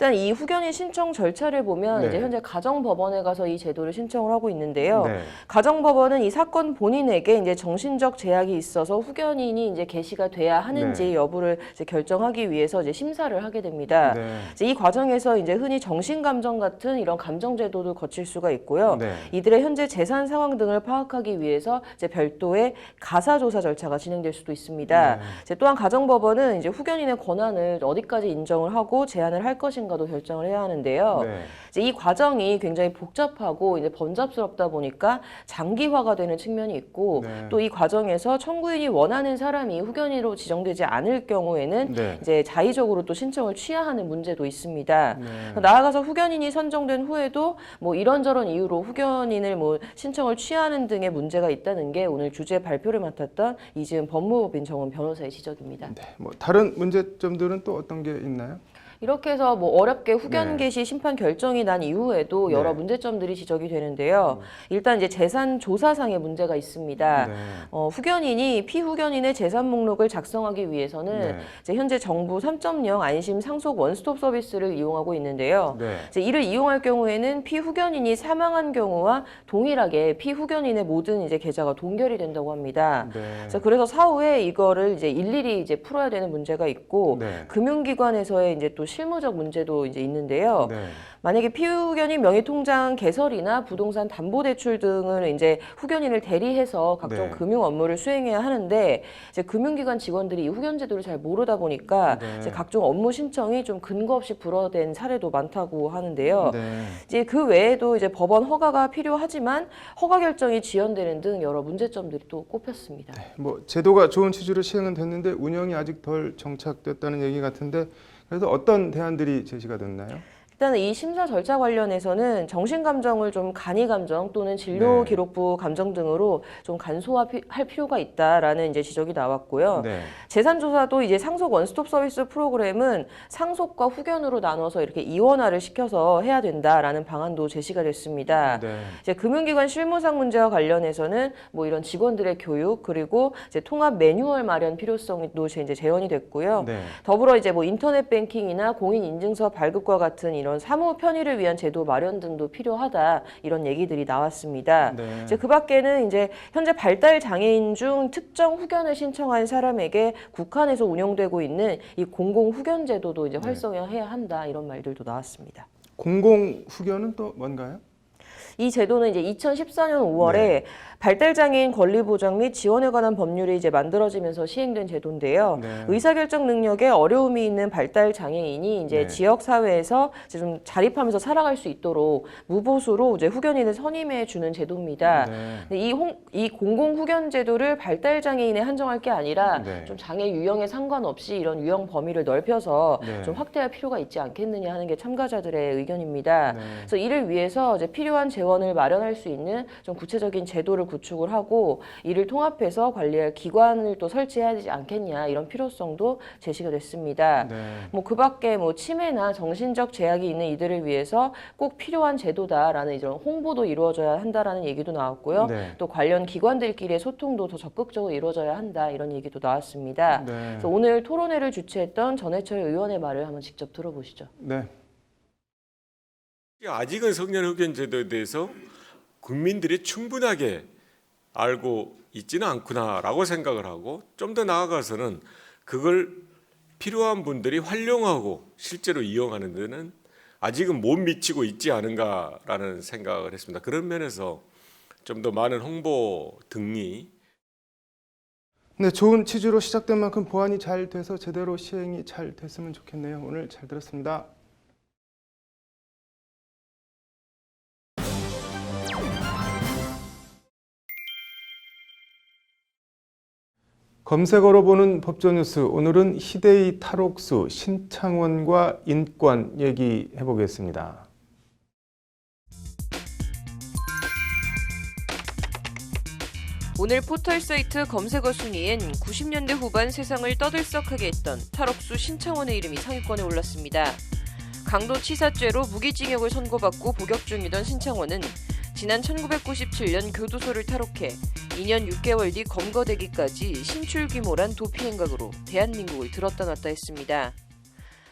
일단 이 후견인 신청 절차를 보면 네. 이제 현재 가정법원에 가서 이 제도를 신청을 하고 있는데요. 네. 가정법원은 이 사건 본인에게 이제 정신적 제약이 있어서 후견인이 이제 게시가 돼야 하는지 네. 여부를 이제 결정하기 위해서 이제 심사를 하게 됩니다. 네. 이제 이 과정에서 이제 흔히 정신감정 같은 이런 감정 제도도 거칠 수가 있고요. 네. 이들의 현재 재산 상황 등을 파악하기 위해서 이제 별도의 가사 조사 절차가 진행될 수도 있습니다. 네. 이제 또한 가정법원은 이제 후견인의 권한을 어디까지 인정을 하고 제한을 할 것인가도 결정을 해야 하는데요. 네. 이제 이 과정이 굉장히 복잡하고 이제 번잡스럽다 보니까 장기화가 되는 측면이 있고 네. 또 이 과정에서 청구인이 원하는 사람이 후견인으로 지정되지 않을 경우에는 네. 이제 자의적으로 또 신청을 취하하는 문제도 있습니다. 네. 나아가서 후견인이 선정된 후에도 뭐 이런저런 이유로 후견인을 뭐 신청을 취하는 등의 문제가 있다는 게 오늘 주제 발표를 맡았던 이지은 법무법인 정원 변호사의 지적입니다. 네. 뭐 다른 문제점들은 또 어떤 게 있나요? 이렇게 해서 뭐 어렵게 후견 네. 개시 심판 결정이 난 이후에도 여러 네. 문제점들이 지적이 되는데요. 일단 이제 재산 조사상의 문제가 있습니다. 네. 후견인이 피후견인의 재산 목록을 작성하기 위해서는 네. 이제 현재 정부 3.0 안심 상속 원스톱 서비스를 이용하고 있는데요. 네. 이제 이를 이용할 경우에는 피후견인이 사망한 경우와 동일하게 피후견인의 모든 이제 계좌가 동결이 된다고 합니다. 네. 그래서 사후에 이거를 이제 일일이 이제 풀어야 되는 문제가 있고 네. 금융기관에서의 이제 또 실무적 문제도 이제 있는데요. 네. 만약에 피후견인 명의통장 개설이나 부동산 담보대출 등을 이제 후견인을 대리해서 각종 네. 금융 업무를 수행해야 하는데 이제 금융기관 직원들이 이 후견 제도를 잘 모르다 보니까 네. 이제 각종 업무 신청이 좀 근거 없이 불어댄 사례도 많다고 하는데요. 네. 이제 그 외에도 이제 법원 허가가 필요하지만 허가 결정이 지연되는 등 여러 문제점들이 또 꼽혔습니다. 뭐 제도가 좋은 취지로 시행은 됐는데 운영이 아직 덜 정착됐다는 얘기 같은데 그래서 어떤 대안들이 제시가 됐나요? 일단 이 심사 절차 관련해서는 정신감정을 좀 간이감정 또는 진료기록부 감정 등으로 좀 간소화할 필요가 있다라는 이제 지적이 나왔고요. 네. 재산조사도 이제 상속 원스톱 서비스 프로그램은 상속과 후견으로 나눠서 이렇게 이원화를 시켜서 해야 된다라는 방안도 제시가 됐습니다. 네. 이제 금융기관 실무상 문제와 관련해서는 뭐 이런 직원들의 교육 그리고 이제 통합 매뉴얼 마련 필요성도 이제 제언이 됐고요. 네. 더불어 이제 뭐 인터넷 뱅킹이나 공인 인증서 발급과 같은 이런 사무 편의를 위한 제도 마련 등도 필요하다 이런 얘기들이 나왔습니다. 네. 이제 그 밖에는 이제 현재 발달 장애인 중 특정 후견을 신청한 사람에게 국한에서 운영되고 있는 이 공공 후견 제도도 이제 활성화해야 한다 이런 말들도 나왔습니다. 공공 후견은 또 뭔가요? 이 제도는 이제 2014년 5월에 네. 발달장애인 권리 보장 및 지원에 관한 법률이 이제 만들어지면서 시행된 제도인데요. 네. 의사결정 능력에 어려움이 있는 발달장애인이 이제 네. 지역 사회에서 이제 좀 자립하면서 살아갈 수 있도록 무보수로 이제 후견인을 선임해 주는 제도입니다. 네. 근데 이 공공 후견 제도를 발달장애인에 한정할 게 아니라 네. 좀 장애 유형에 상관없이 이런 유형 범위를 넓혀서 네. 좀 확대할 필요가 있지 않겠느냐 하는 게 참가자들의 의견입니다. 네. 그래서 이를 위해서 이제 필요한 재원을 마련할 수 있는 좀 구체적인 제도를 구축을 하고 이를 통합해서 관리할 기관을 또 설치해야 되지 않겠냐 이런 필요성도 제시가 됐습니다. 네. 뭐 그 밖에 뭐 치매나 정신적 제약이 있는 이들을 위해서 꼭 필요한 제도다라는 이런 홍보도 이루어져야 한다라는 얘기도 나왔고요. 네. 또 관련 기관들끼리의 소통도 더 적극적으로 이루어져야 한다 이런 얘기도 나왔습니다. 네. 그래서 오늘 토론회를 주최했던 전해철 의원의 말을 한번 직접 들어보시죠. 네. 아직은 성년 후견 제도에 대해서 국민들이 충분하게 알고 있지는 않구나라고 생각을 하고 좀 더 나아가서는 그걸 필요한 분들이 활용하고 실제로 이용하는 데는 아직은 못 미치고 있지 않은가라는 생각을 했습니다. 그런 면에서 좀 더 많은 홍보 등이 네, 좋은 취지로 시작된 만큼 보완이 잘 돼서 제대로 시행이 잘 됐으면 좋겠네요. 오늘 잘 들었습니다. 검색어로 보는 법조뉴스, 오늘은 희대의 탈옥수 신창원과 인권 얘기해 보겠습니다. 오늘 포털 사이트 검색어 순위엔 90년대 후반 세상을 떠들썩하게 했던 탈옥수 신창원의 이름이 상위권에 올랐습니다. 강도치사죄로 무기징역을 선고받고 복역 중이던 신창원은 지난 1997년 교도소를 탈옥해 2년 6개월 뒤 검거되기까지 신출귀몰한 도피 행각으로 대한민국을 들었다 놨다 했습니다.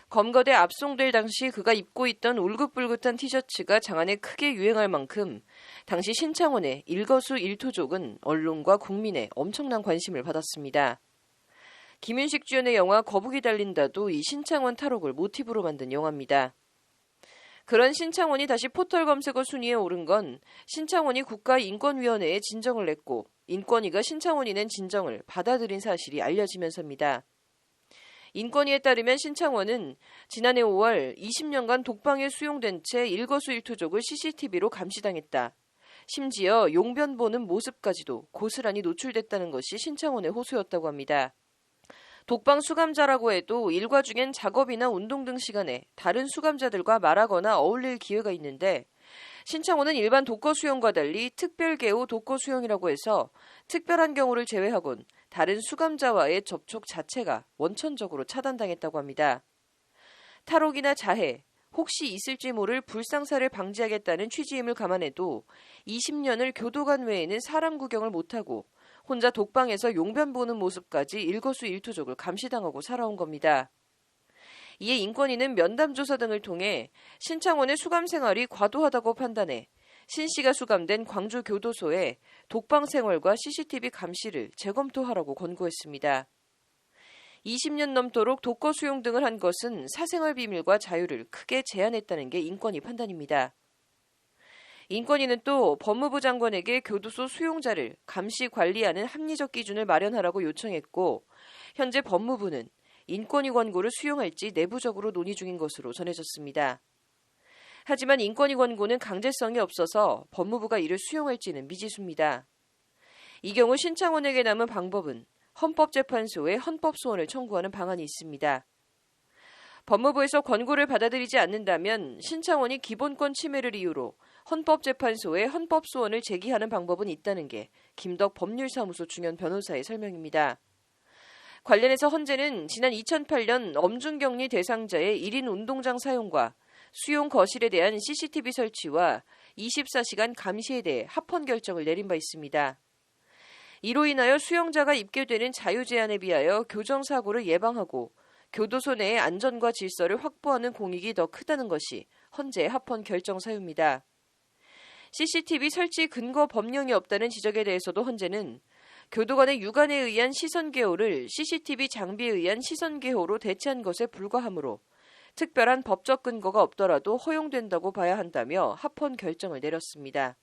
검거돼 압송될 당시 그가 입고 있던 울긋불긋한 티셔츠가 장안에 크게 유행할 만큼 당시 신창원의 일거수일투족은 언론과 국민의 엄청난 관심을 받았습니다. 김윤식 주연의 영화 거북이 달린다도 이 신창원 탈옥을 모티브로 만든 영화입니다. 그런 신창원이 다시 포털 검색어 순위에 오른 건 신창원이 국가인권위원회에 진정을 냈고 인권위가 신창원이 낸 진정을 받아들인 사실이 알려지면서입니다. 인권위에 따르면 신창원은 지난해 5월 20년간 독방에 수용된 채 일거수일투족을 CCTV로 감시당했다. 심지어 용변 보는 모습까지도 고스란히 노출됐다는 것이 신창원의 호소였다고 합니다. 독방 수감자라고 해도 일과 중엔 작업이나 운동 등 시간에 다른 수감자들과 말하거나 어울릴 기회가 있는데 신창원은 일반 독거 수용과 달리 특별개호 독거 수용이라고 해서 특별한 경우를 제외하곤 다른 수감자와의 접촉 자체가 원천적으로 차단당했다고 합니다. 탈옥이나 자해, 혹시 있을지 모를 불상사를 방지하겠다는 취지임을 감안해도 20년을 교도관 외에는 사람 구경을 못하고 혼자 독방에서 용변 보는 모습까지 일거수일투족을 감시당하고 살아온 겁니다. 이에 인권위는 면담 조사 등을 통해 신창원의 수감 생활이 과도하다고 판단해 신 씨가 수감된 광주 교도소에 독방 생활과 CCTV 감시를 재검토하라고 권고했습니다. 20년 넘도록 독거 수용 등을 한 것은 사생활 비밀과 자유를 크게 제한했다는 게 인권위 판단입니다. 인권위는 또 법무부 장관에게 교도소 수용자를 감시 관리하는 합리적 기준을 마련하라고 요청했고 현재 법무부는 인권위 권고를 수용할지 내부적으로 논의 중인 것으로 전해졌습니다. 하지만 인권위 권고는 강제성이 없어서 법무부가 이를 수용할지는 미지수입니다. 이 경우 신창원에게 남은 방법은 헌법재판소에 헌법소원을 청구하는 방안이 있습니다. 법무부에서 권고를 받아들이지 않는다면 신창원이 기본권 침해를 이유로 헌법재판소에 헌법소원을 제기하는 방법은 있다는 게 김덕 법률사무소 중연 변호사의 설명입니다. 관련해서 헌재는 지난 2008년 엄중격리 대상자의 1인 운동장 사용과 수용 거실에 대한 CCTV 설치와 24시간 감시에 대해 합헌 결정을 내린 바 있습니다. 이로 인하여 수용자가 입게 되는 자유 제한에 비하여 교정사고를 예방하고 교도소 내의 안전과 질서를 확보하는 공익이 더 크다는 것이 헌재의 합헌 결정 사유입니다. CCTV 설치 근거 법령이 없다는 지적에 대해서도 헌재는 교도관의 유관에 의한 시선개호를 CCTV 장비에 의한 시선개호로 대체한 것에 불과하므로 특별한 법적 근거가 없더라도 허용된다고 봐야 한다며 합헌 결정을 내렸습니다.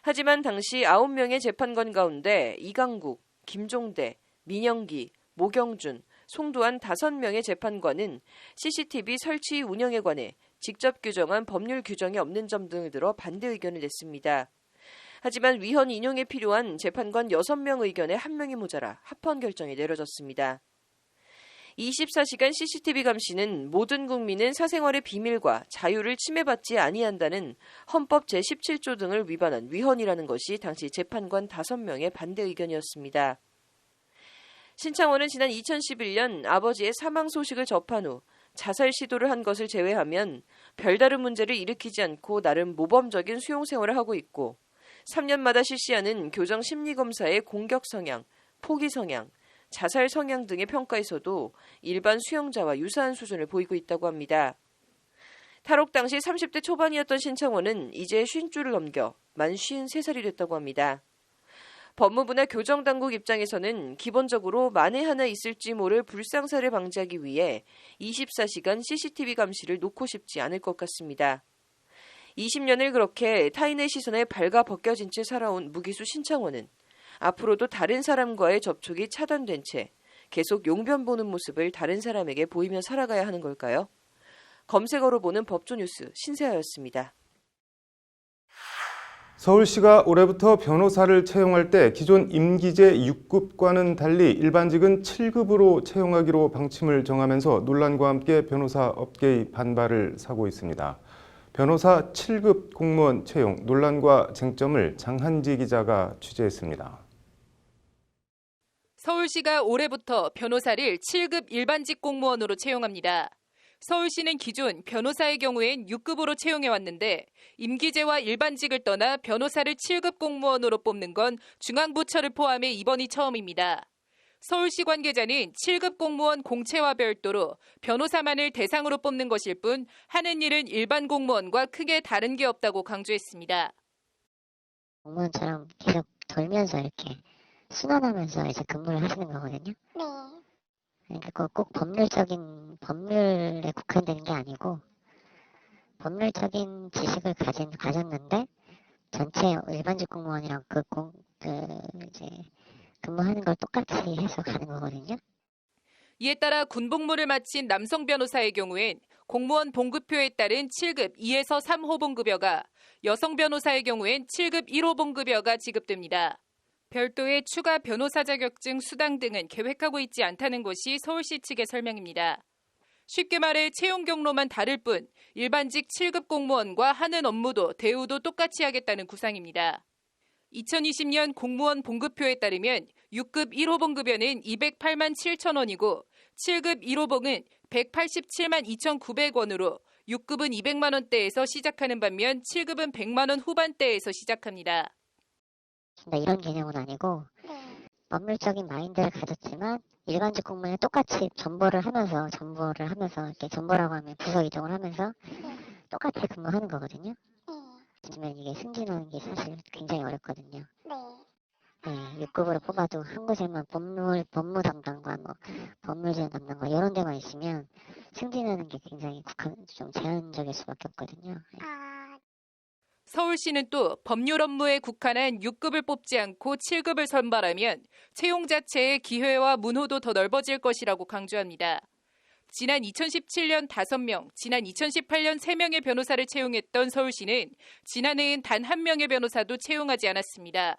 하지만 당시 9명의 재판관 가운데 이강국, 김종대, 민영기, 모경준, 송두한 5명의 재판관은 CCTV 설치 운영에 관해 직접 규정한 법률 규정이 없는 점 등을 들어 반대 의견을 냈습니다. 하지만 위헌 인용에 필요한 재판관 6명 의견에 1명이 모자라 합헌 결정이 내려졌습니다. 24시간 CCTV 감시는 모든 국민은 사생활의 비밀과 자유를 침해받지 아니한다는 헌법 제17조 등을 위반한 위헌이라는 것이 당시 재판관 5명의 반대 의견이었습니다. 신창원은 지난 2011년 아버지의 사망 소식을 접한 후 자살 시도를 한 것을 제외하면 별다른 문제를 일으키지 않고 나름 모범적인 수용 생활을 하고 있고 3년마다 실시하는 교정 심리검사의 공격 성향, 포기 성향, 자살 성향 등의 평가에서도 일반 수용자와 유사한 수준을 보이고 있다고 합니다. 탈옥 당시 30대 초반이었던 신창원은 이제 50줄을 넘겨 만 53살이 됐다고 합니다. 법무부나 교정당국 입장에서는 기본적으로 만에 하나 있을지 모를 불상사를 방지하기 위해 24시간 CCTV 감시를 놓고 싶지 않을 것 같습니다. 20년을 그렇게 타인의 시선에 발가 벗겨진 채 살아온 무기수 신창원은 앞으로도 다른 사람과의 접촉이 차단된 채 계속 용변 보는 모습을 다른 사람에게 보이며 살아가야 하는 걸까요? 검색어로 보는 법조뉴스 신세아였습니다. 서울시가 올해부터 변호사를 채용할 때 기존 임기제 6급과는 달리 일반직은 7급으로 채용하기로 방침을 정하면서 논란과 함께 변호사 업계의 반발을 사고 있습니다. 변호사 7급 공무원 채용 논란과 쟁점을 장한지 기자가 취재했습니다. 서울시가 올해부터 변호사를 7급 일반직 공무원으로 채용합니다. 서울시는 기존 변호사의 경우엔 6급으로 채용해왔는데 임기제와 일반직을 떠나 변호사를 7급 공무원으로 뽑는 건 중앙부처를 포함해 이번이 처음입니다. 서울시 관계자는 7급 공무원 공채와 별도로 변호사만을 대상으로 뽑는 것일 뿐 하는 일은 일반 공무원과 크게 다른 게 없다고 강조했습니다. 공무원처럼 계속 돌면서 이렇게 순환하면서 이제 근무를 하시는 거거든요. 그러니까 꼭 법률에 국한되는 게 아니고 법률적인 지식을 가졌는데 전체 일반직 공무원이랑 이제 근무하는 걸 똑같이 해서 가는 거거든요. 이에 따라 군복무를 마친 남성 변호사의 경우엔 공무원 봉급표에 따른 7급 2에서 3호봉급여가, 여성 변호사의 경우엔 7급 1호봉급여가 지급됩니다. 별도의 추가 변호사 자격증 수당 등은 계획하고 있지 않다는 것이 서울시 측의 설명입니다. 쉽게 말해 채용 경로만 다를 뿐 일반직 7급 공무원과 하는 업무도 대우도 똑같이 하겠다는 구상입니다. 2020년 공무원 봉급표에 따르면 6급 1호봉급여는 208만 7천 원이고 7급 1호봉은 187만 2,900원으로 6급은 200만 원대에서 시작하는 반면 7급은 100만 원 후반대에서 시작합니다. 이런 개념은 아니고 법률적인 마인드를 가졌지만 일반직 공무원에 똑같이 전보를 하면서 이렇게 전보라고 하면 부서 이동을 하면서 똑같이 근무하는 거거든요. 하지만 이게 승진하는 게 사실 굉장히 어렵거든요. 네, 6급으로 뽑아도 한 곳에만 법무 담당과 법률지원 담당과 이런 데만 있으면 승진하는 게 굉장히 좀 제한적일 수밖에 없거든요. 서울시는 또 법률 업무에 국한한 6급을 뽑지 않고 7급을 선발하면 채용 자체의 기회와 문호도 더 넓어질 것이라고 강조합니다. 지난 2017년 5명, 지난 2018년 3명의 변호사를 채용했던 서울시는 지난해엔 단 1명의 변호사도 채용하지 않았습니다.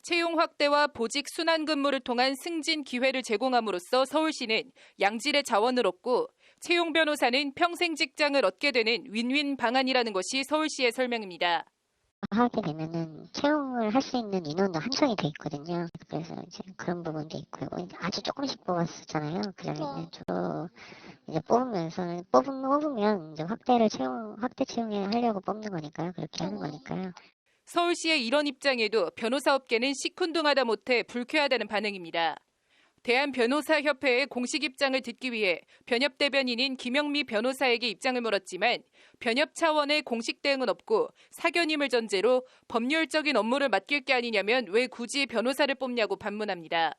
채용 확대와 보직 순환 근무를 통한 승진 기회를 제공함으로써 서울시는 양질의 자원을 얻고 채용 변호사는 평생 직장을 얻게 되는 윈윈 방안이라는 것이 서울시의 설명입니다. 하게 되면은 채용을 할 수 있는 인원도 한정이 돼 있거든요. 그래서 이제 그런 부분도 있고요. 아주 조금씩 뽑았었잖아요. 그러면 주로 이제 뽑으면 이제 확대 채용에 하려고 뽑는 거니까요. 그렇게 하는 거니까요. 서울시의 이런 입장에도 변호사 업계는 시큰둥하다 못해 불쾌하다는 반응입니다. 대한변호사협회의 공식 입장을 듣기 위해 변협 대변인인 김영미 변호사에게 입장을 물었지만 변협 차원의 공식 대응은 없고 사견임을 전제로 법률적인 업무를 맡길 게 아니냐면 왜 굳이 변호사를 뽑냐고 반문합니다.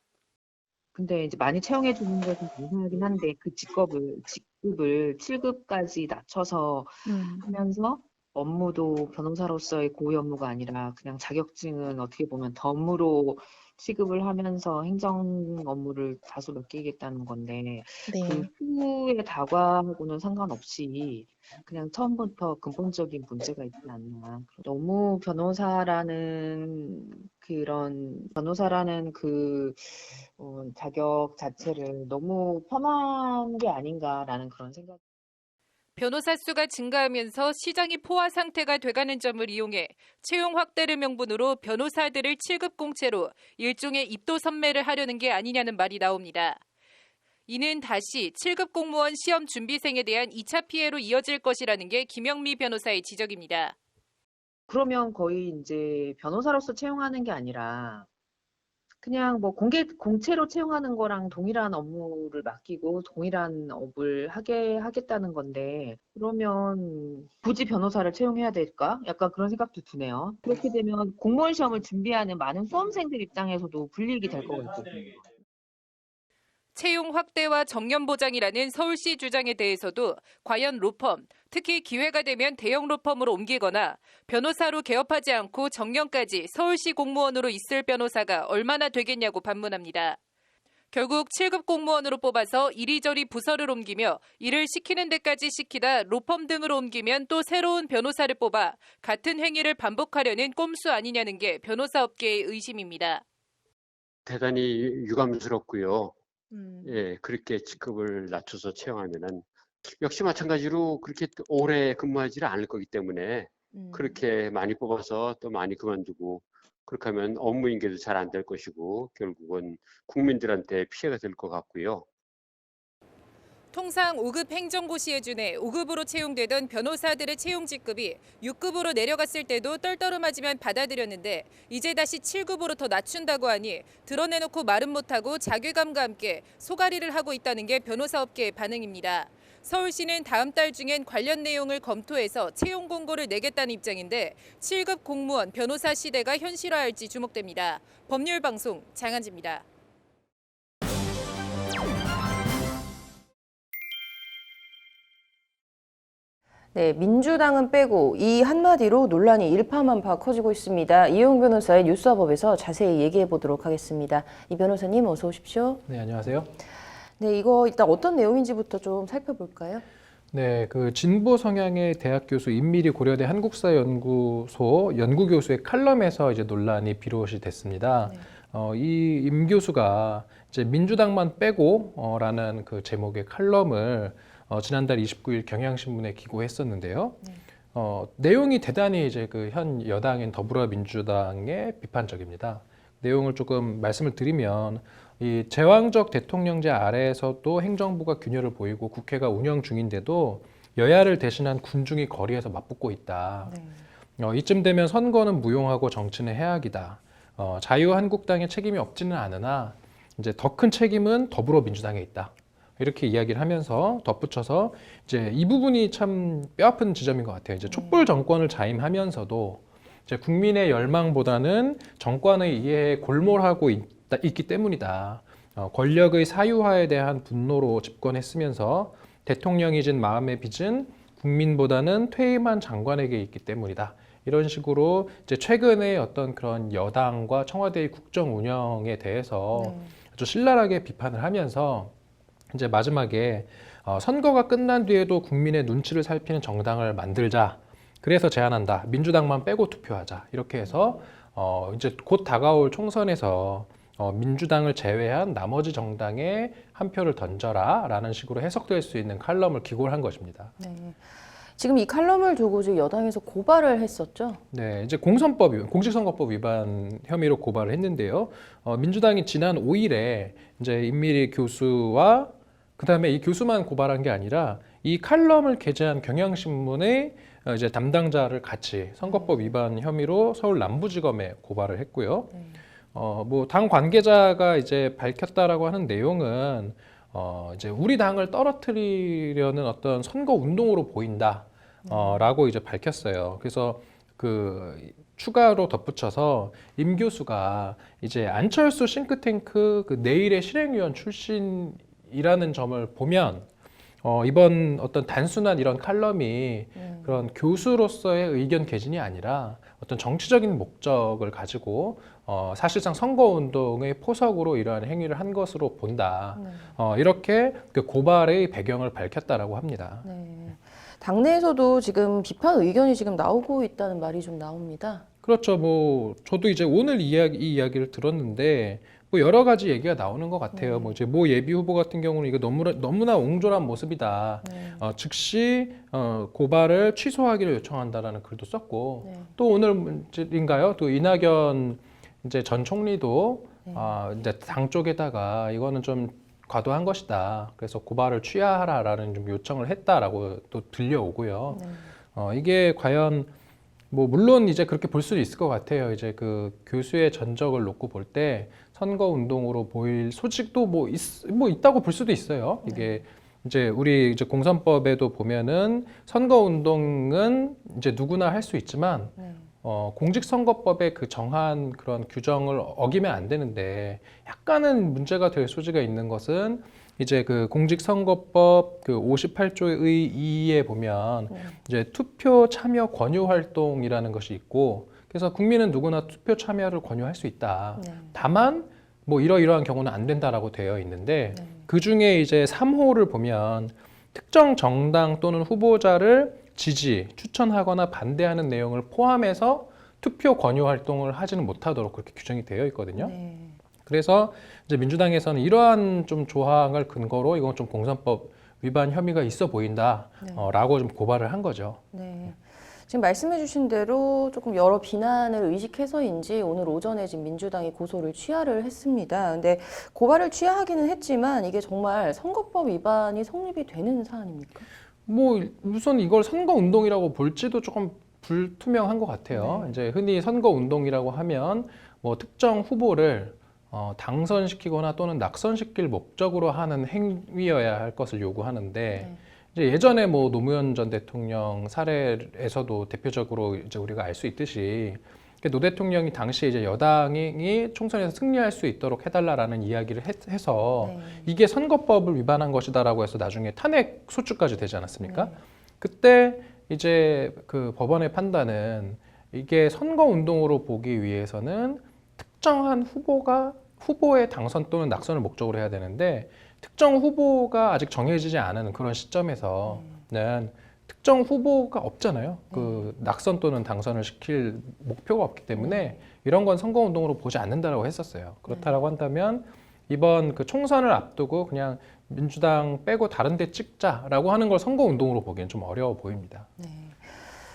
근데 이제 많이 채용해 주는 것은 감사하긴 한데 그 직급을 7급까지 낮춰서 하면서 업무도 변호사로서의 고위 업무가 아니라 그냥 자격증은 어떻게 보면 덤으로 취급을 하면서 행정 업무를 다소 맡기겠다는 건데 그 후의 다과하고는 상관없이 그냥 처음부터 근본적인 문제가 있지 않나. 너무 변호사라는 자격 자체를 너무 편한 게 아닌가라는 그런 생각. 변호사 수가 증가하면서 시장이 포화 상태가 돼가는 점을 이용해 채용 확대를 명분으로 변호사들을 7급 공채로 일종의 입도 선매를 하려는 게 아니냐는 말이 나옵니다. 이는 다시 7급 공무원 시험 준비생에 대한 2차 피해로 이어질 것이라는 게 김영미 변호사의 지적입니다. 그러면 거의 이제 변호사로서 채용하는 게 아니라 그냥 공채로 채용하는 거랑 동일한 업무를 맡기고 동일한 업을 하겠다는 건데 그러면 굳이 변호사를 채용해야 될까? 약간 그런 생각도 드네요. 그렇게 되면 공무원 시험을 준비하는 많은 수험생들 입장에서도 불이익이 될 것 같거든요. 채용 확대와 정년 보장이라는 서울시 주장에 대해서도 과연 로펌, 특히 기회가 되면 대형 로펌으로 옮기거나 변호사로 개업하지 않고 정년까지 서울시 공무원으로 있을 변호사가 얼마나 되겠냐고 반문합니다. 결국 7급 공무원으로 뽑아서 이리저리 부서를 옮기며 일을 시키는 데까지 시키다 로펌 등으로 옮기면 또 새로운 변호사를 뽑아 같은 행위를 반복하려는 꼼수 아니냐는 게 변호사 업계의 의심입니다. 대단히 유감스럽고요. 예, 그렇게 직급을 낮춰서 채용하면은 역시 마찬가지로 그렇게 오래 근무하지를 않을 거기 때문에 그렇게 많이 뽑아서 또 많이 그만두고 그렇게 하면 업무 인계도 잘 안 될 것이고 결국은 국민들한테 피해가 될 것 같고요. 통상 5급 행정고시에 준해 5급으로 채용되던 변호사들의 채용 직급이 6급으로 내려갔을 때도 떨떠름하지만 받아들였는데 이제 다시 7급으로 더 낮춘다고 하니 드러내놓고 말은 못하고 자괴감과 함께 소가리를 하고 있다는 게 변호사업계의 반응입니다. 서울시는 다음 달 중엔 관련 내용을 검토해서 채용 공고를 내겠다는 입장인데 7급 공무원 변호사 시대가 현실화할지 주목됩니다. 법률방송 장한지입니다. 네, 민주당은 빼고 이 한마디로 논란이 일파만파 커지고 있습니다. 이용 변호사의 뉴스업에서 자세히 얘기해 보도록 하겠습니다. 이 변호사님 어서 오십시오. 네, 안녕하세요. 네, 이거 일단 어떤 내용인지부터 좀 살펴볼까요? 네, 그 진보 성향의 대학 교수 임미리 고려대 한국사연구소 연구교수의 칼럼에서 이제 논란이 비롯이 됐습니다. 이 임 교수가 이제 민주당만 빼고라는 그 제목의 칼럼을 지난달 29일 경향신문에 기고했었는데요. 내용이 대단히 이제 그 현 여당인 더불어민주당의 비판적입니다. 내용을 조금 말씀을 드리면 이 제왕적 대통령제 아래에서도 행정부가 균열을 보이고 국회가 운영 중인데도 여야를 대신한 군중이 거리에서 맞붙고 있다. 이쯤 되면 선거는 무용하고 정치는 해악이다. 자유한국당의 책임이 없지는 않으나 이제 더 큰 책임은 더불어민주당에 있다. 이렇게 이야기를 하면서 덧붙여서 이제 이 부분이 참 뼈아픈 지점인 것 같아요. 이제 촛불 정권을 자임하면서도 이제 국민의 열망보다는 정권의 이해에 골몰하고 있기 때문이다. 권력의 사유화에 대한 분노로 집권했으면서 대통령이 진 마음의 빚은 국민보다는 퇴임한 장관에게 있기 때문이다. 이런 식으로 이제 최근에 어떤 그런 여당과 청와대의 국정 운영에 대해서 아주 신랄하게 비판을 하면서 이제 마지막에 선거가 끝난 뒤에도 국민의 눈치를 살피는 정당을 만들자. 그래서 제안한다. 민주당만 빼고 투표하자. 이렇게 해서 이제 곧 다가올 총선에서 민주당을 제외한 나머지 정당에 한 표를 던져라 라는 식으로 해석될 수 있는 칼럼을 기고를 한 것입니다. 네. 지금 이 칼럼을 두고 지금 여당에서 고발을 했었죠? 네, 이제 공직선거법 위반 혐의로 고발을 했는데요. 민주당이 지난 5일에 이제 임미리 교수와 그다음에 이 교수만 고발한 게 아니라 이 칼럼을 게재한 경향신문의 이제 담당자를 같이 선거법 위반 혐의로 서울 남부지검에 고발을 했고요. 뭐 당 관계자가 이제 밝혔다라고 하는 내용은 이제 우리 당을 떨어뜨리려는 어떤 선거 운동으로 보인다. 라고 이제 밝혔어요. 그래서 그 추가로 덧붙여서 임 교수가 이제 안철수 싱크탱크 그 내일의 실행위원 출신이라는 점을 보면 이번 어떤 단순한 이런 칼럼이 그런 교수로서의 의견 개진이 아니라 어떤 정치적인 목적을 가지고 사실상 선거운동의 포석으로 이러한 행위를 한 것으로 본다. 이렇게 그 고발의 배경을 밝혔다라고 합니다. 네. 당내에서도 지금 비판 의견이 지금 나오고 있다는 말이 좀 나옵니다. 그렇죠. 뭐 저도 이제 오늘 이 이야기를 들었는데 뭐 여러 가지 얘기가 나오는 것 같아요. 뭐 이제 모 예비 후보 같은 경우는 이거 너무나 옹졸한 모습이다. 즉시 고발을 취소하기를 요청한다라는 글도 썼고 또 오늘인가요? 또 이낙연 이제 전 총리도 이제 당 쪽에다가 이거는 좀 과도한 것이다. 그래서 고발을 취하하라라는 좀 요청을 했다라고 또 들려오고요. 이게 과연 뭐 물론 이제 그렇게 볼 수도 있을 것 같아요. 이제 그 교수의 전적을 놓고 볼 때 선거 운동으로 보일 소식도 뭐 있다고 볼 수도 있어요. 이게 이제 우리 이제 공선법에도 보면은 선거 운동은 이제 누구나 할 수 있지만 공직선거법의 그 정한 그런 규정을 어기면 안 되는데 약간은 문제가 될 소지가 있는 것은 이제 그 공직선거법 그 58조의 2에 보면 이제 투표 참여 권유 활동이라는 것이 있고 그래서 국민은 누구나 투표 참여를 권유할 수 있다. 다만 뭐 이러이러한 경우는 안 된다라고 되어 있는데 그 중에 이제 3호를 보면 특정 정당 또는 후보자를 지지, 추천하거나 반대하는 내용을 포함해서 투표 권유 활동을 하지는 못하도록 그렇게 규정이 되어 있거든요. 그래서 이제 민주당에서는 이러한 좀 조항을 근거로 이건 좀 공선법 위반 혐의가 있어 보인다라고 좀 고발을 한 거죠. 네. 지금 말씀해주신 대로 조금 여러 비난을 의식해서인지 오늘 오전에 지금 민주당이 고소를 취하를 했습니다. 근데 고발을 취하하기는 했지만 이게 정말 선거법 위반이 성립이 되는 사안입니까? 뭐 우선 이걸 선거 운동이라고 볼지도 조금 불투명한 것 같아요. 네. 이제 흔히 선거 운동이라고 하면 뭐 특정 후보를 당선시키거나 또는 낙선시킬 목적으로 하는 행위여야 할 것을 요구하는데 이제 예전에 뭐 노무현 전 대통령 사례에서도 대표적으로 이제 우리가 알 수 있듯이 노 대통령이 당시에 이제 여당이 총선에서 승리할 수 있도록 해달라라는 이야기를 해서 이게 선거법을 위반한 것이다라고 해서 나중에 탄핵 소추까지 되지 않았습니까? 그때 이제 그 법원의 판단은 이게 선거 운동으로 보기 위해서는 특정한 후보의 당선 또는 낙선을 목적으로 해야 되는데 특정 후보가 아직 정해지지 않은 그런 시점에서는 특정 후보가 없잖아요. 그 낙선 또는 당선을 시킬 목표가 없기 때문에 이런 건 선거 운동으로 보지 않는다라고 했었어요. 그렇다라고 한다면 이번 그 총선을 앞두고 그냥 민주당 빼고 다른 데 찍자라고 하는 걸 선거 운동으로 보기엔 좀 어려워 보입니다. 네.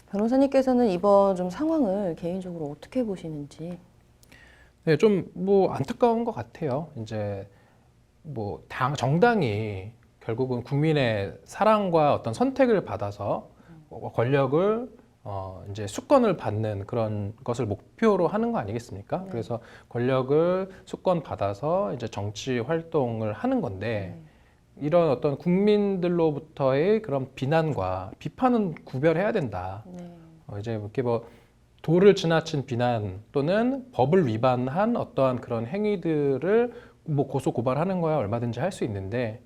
변호사님께서는 이번 좀 상황을 개인적으로 어떻게 보시는지? 네, 좀 뭐 안타까운 것 같아요. 이제 뭐 정당이 결국은 국민의 사랑과 어떤 선택을 받아서 권력을 이제 수권을 받는 그런 것을 목표로 하는 거 아니겠습니까? 그래서 권력을 수권 받아서 이제 정치 활동을 하는 건데 이런 어떤 국민들로부터의 그런 비난과 비판은 구별해야 된다. 이제 이렇게 뭐 도를 지나친 비난 또는 법을 위반한 어떠한 그런 행위들을 뭐 고소 고발하는 거야 얼마든지 할 수 있는데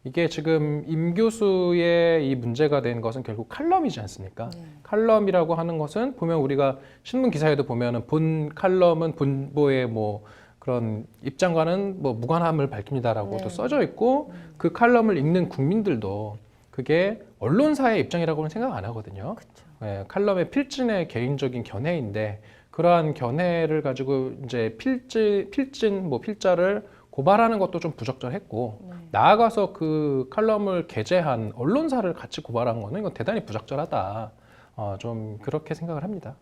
이게 지금 임 교수의 이 문제가 된 것은 결국 칼럼이지 않습니까? 칼럼이라고 하는 것은 보면 우리가 신문 기사에도 보면은 본 칼럼은 본보의 뭐 그런 입장과는 뭐 무관함을 밝힙니다라고도 써져 있고 그 칼럼을 읽는 국민들도 그게 언론사의 입장이라고는 생각 안 하거든요. 네, 칼럼의 필진의 개인적인 견해인데 그러한 견해를 가지고 이제 필자를 고발하는 것도 좀 부적절했고 나아가서 그 칼럼을 게재한 언론사를 같이 고발한 거는 이건 대단히 부적절하다. 좀 그렇게 생각을 합니다.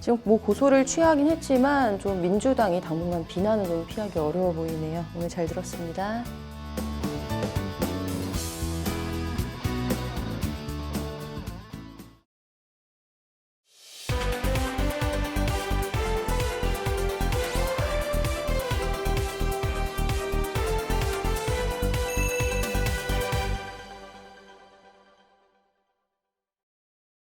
지금 뭐 고소를 취하긴 했지만 좀 민주당이 당분간 비난을 좀 피하기 어려워 보이네요. 오늘 잘 들었습니다.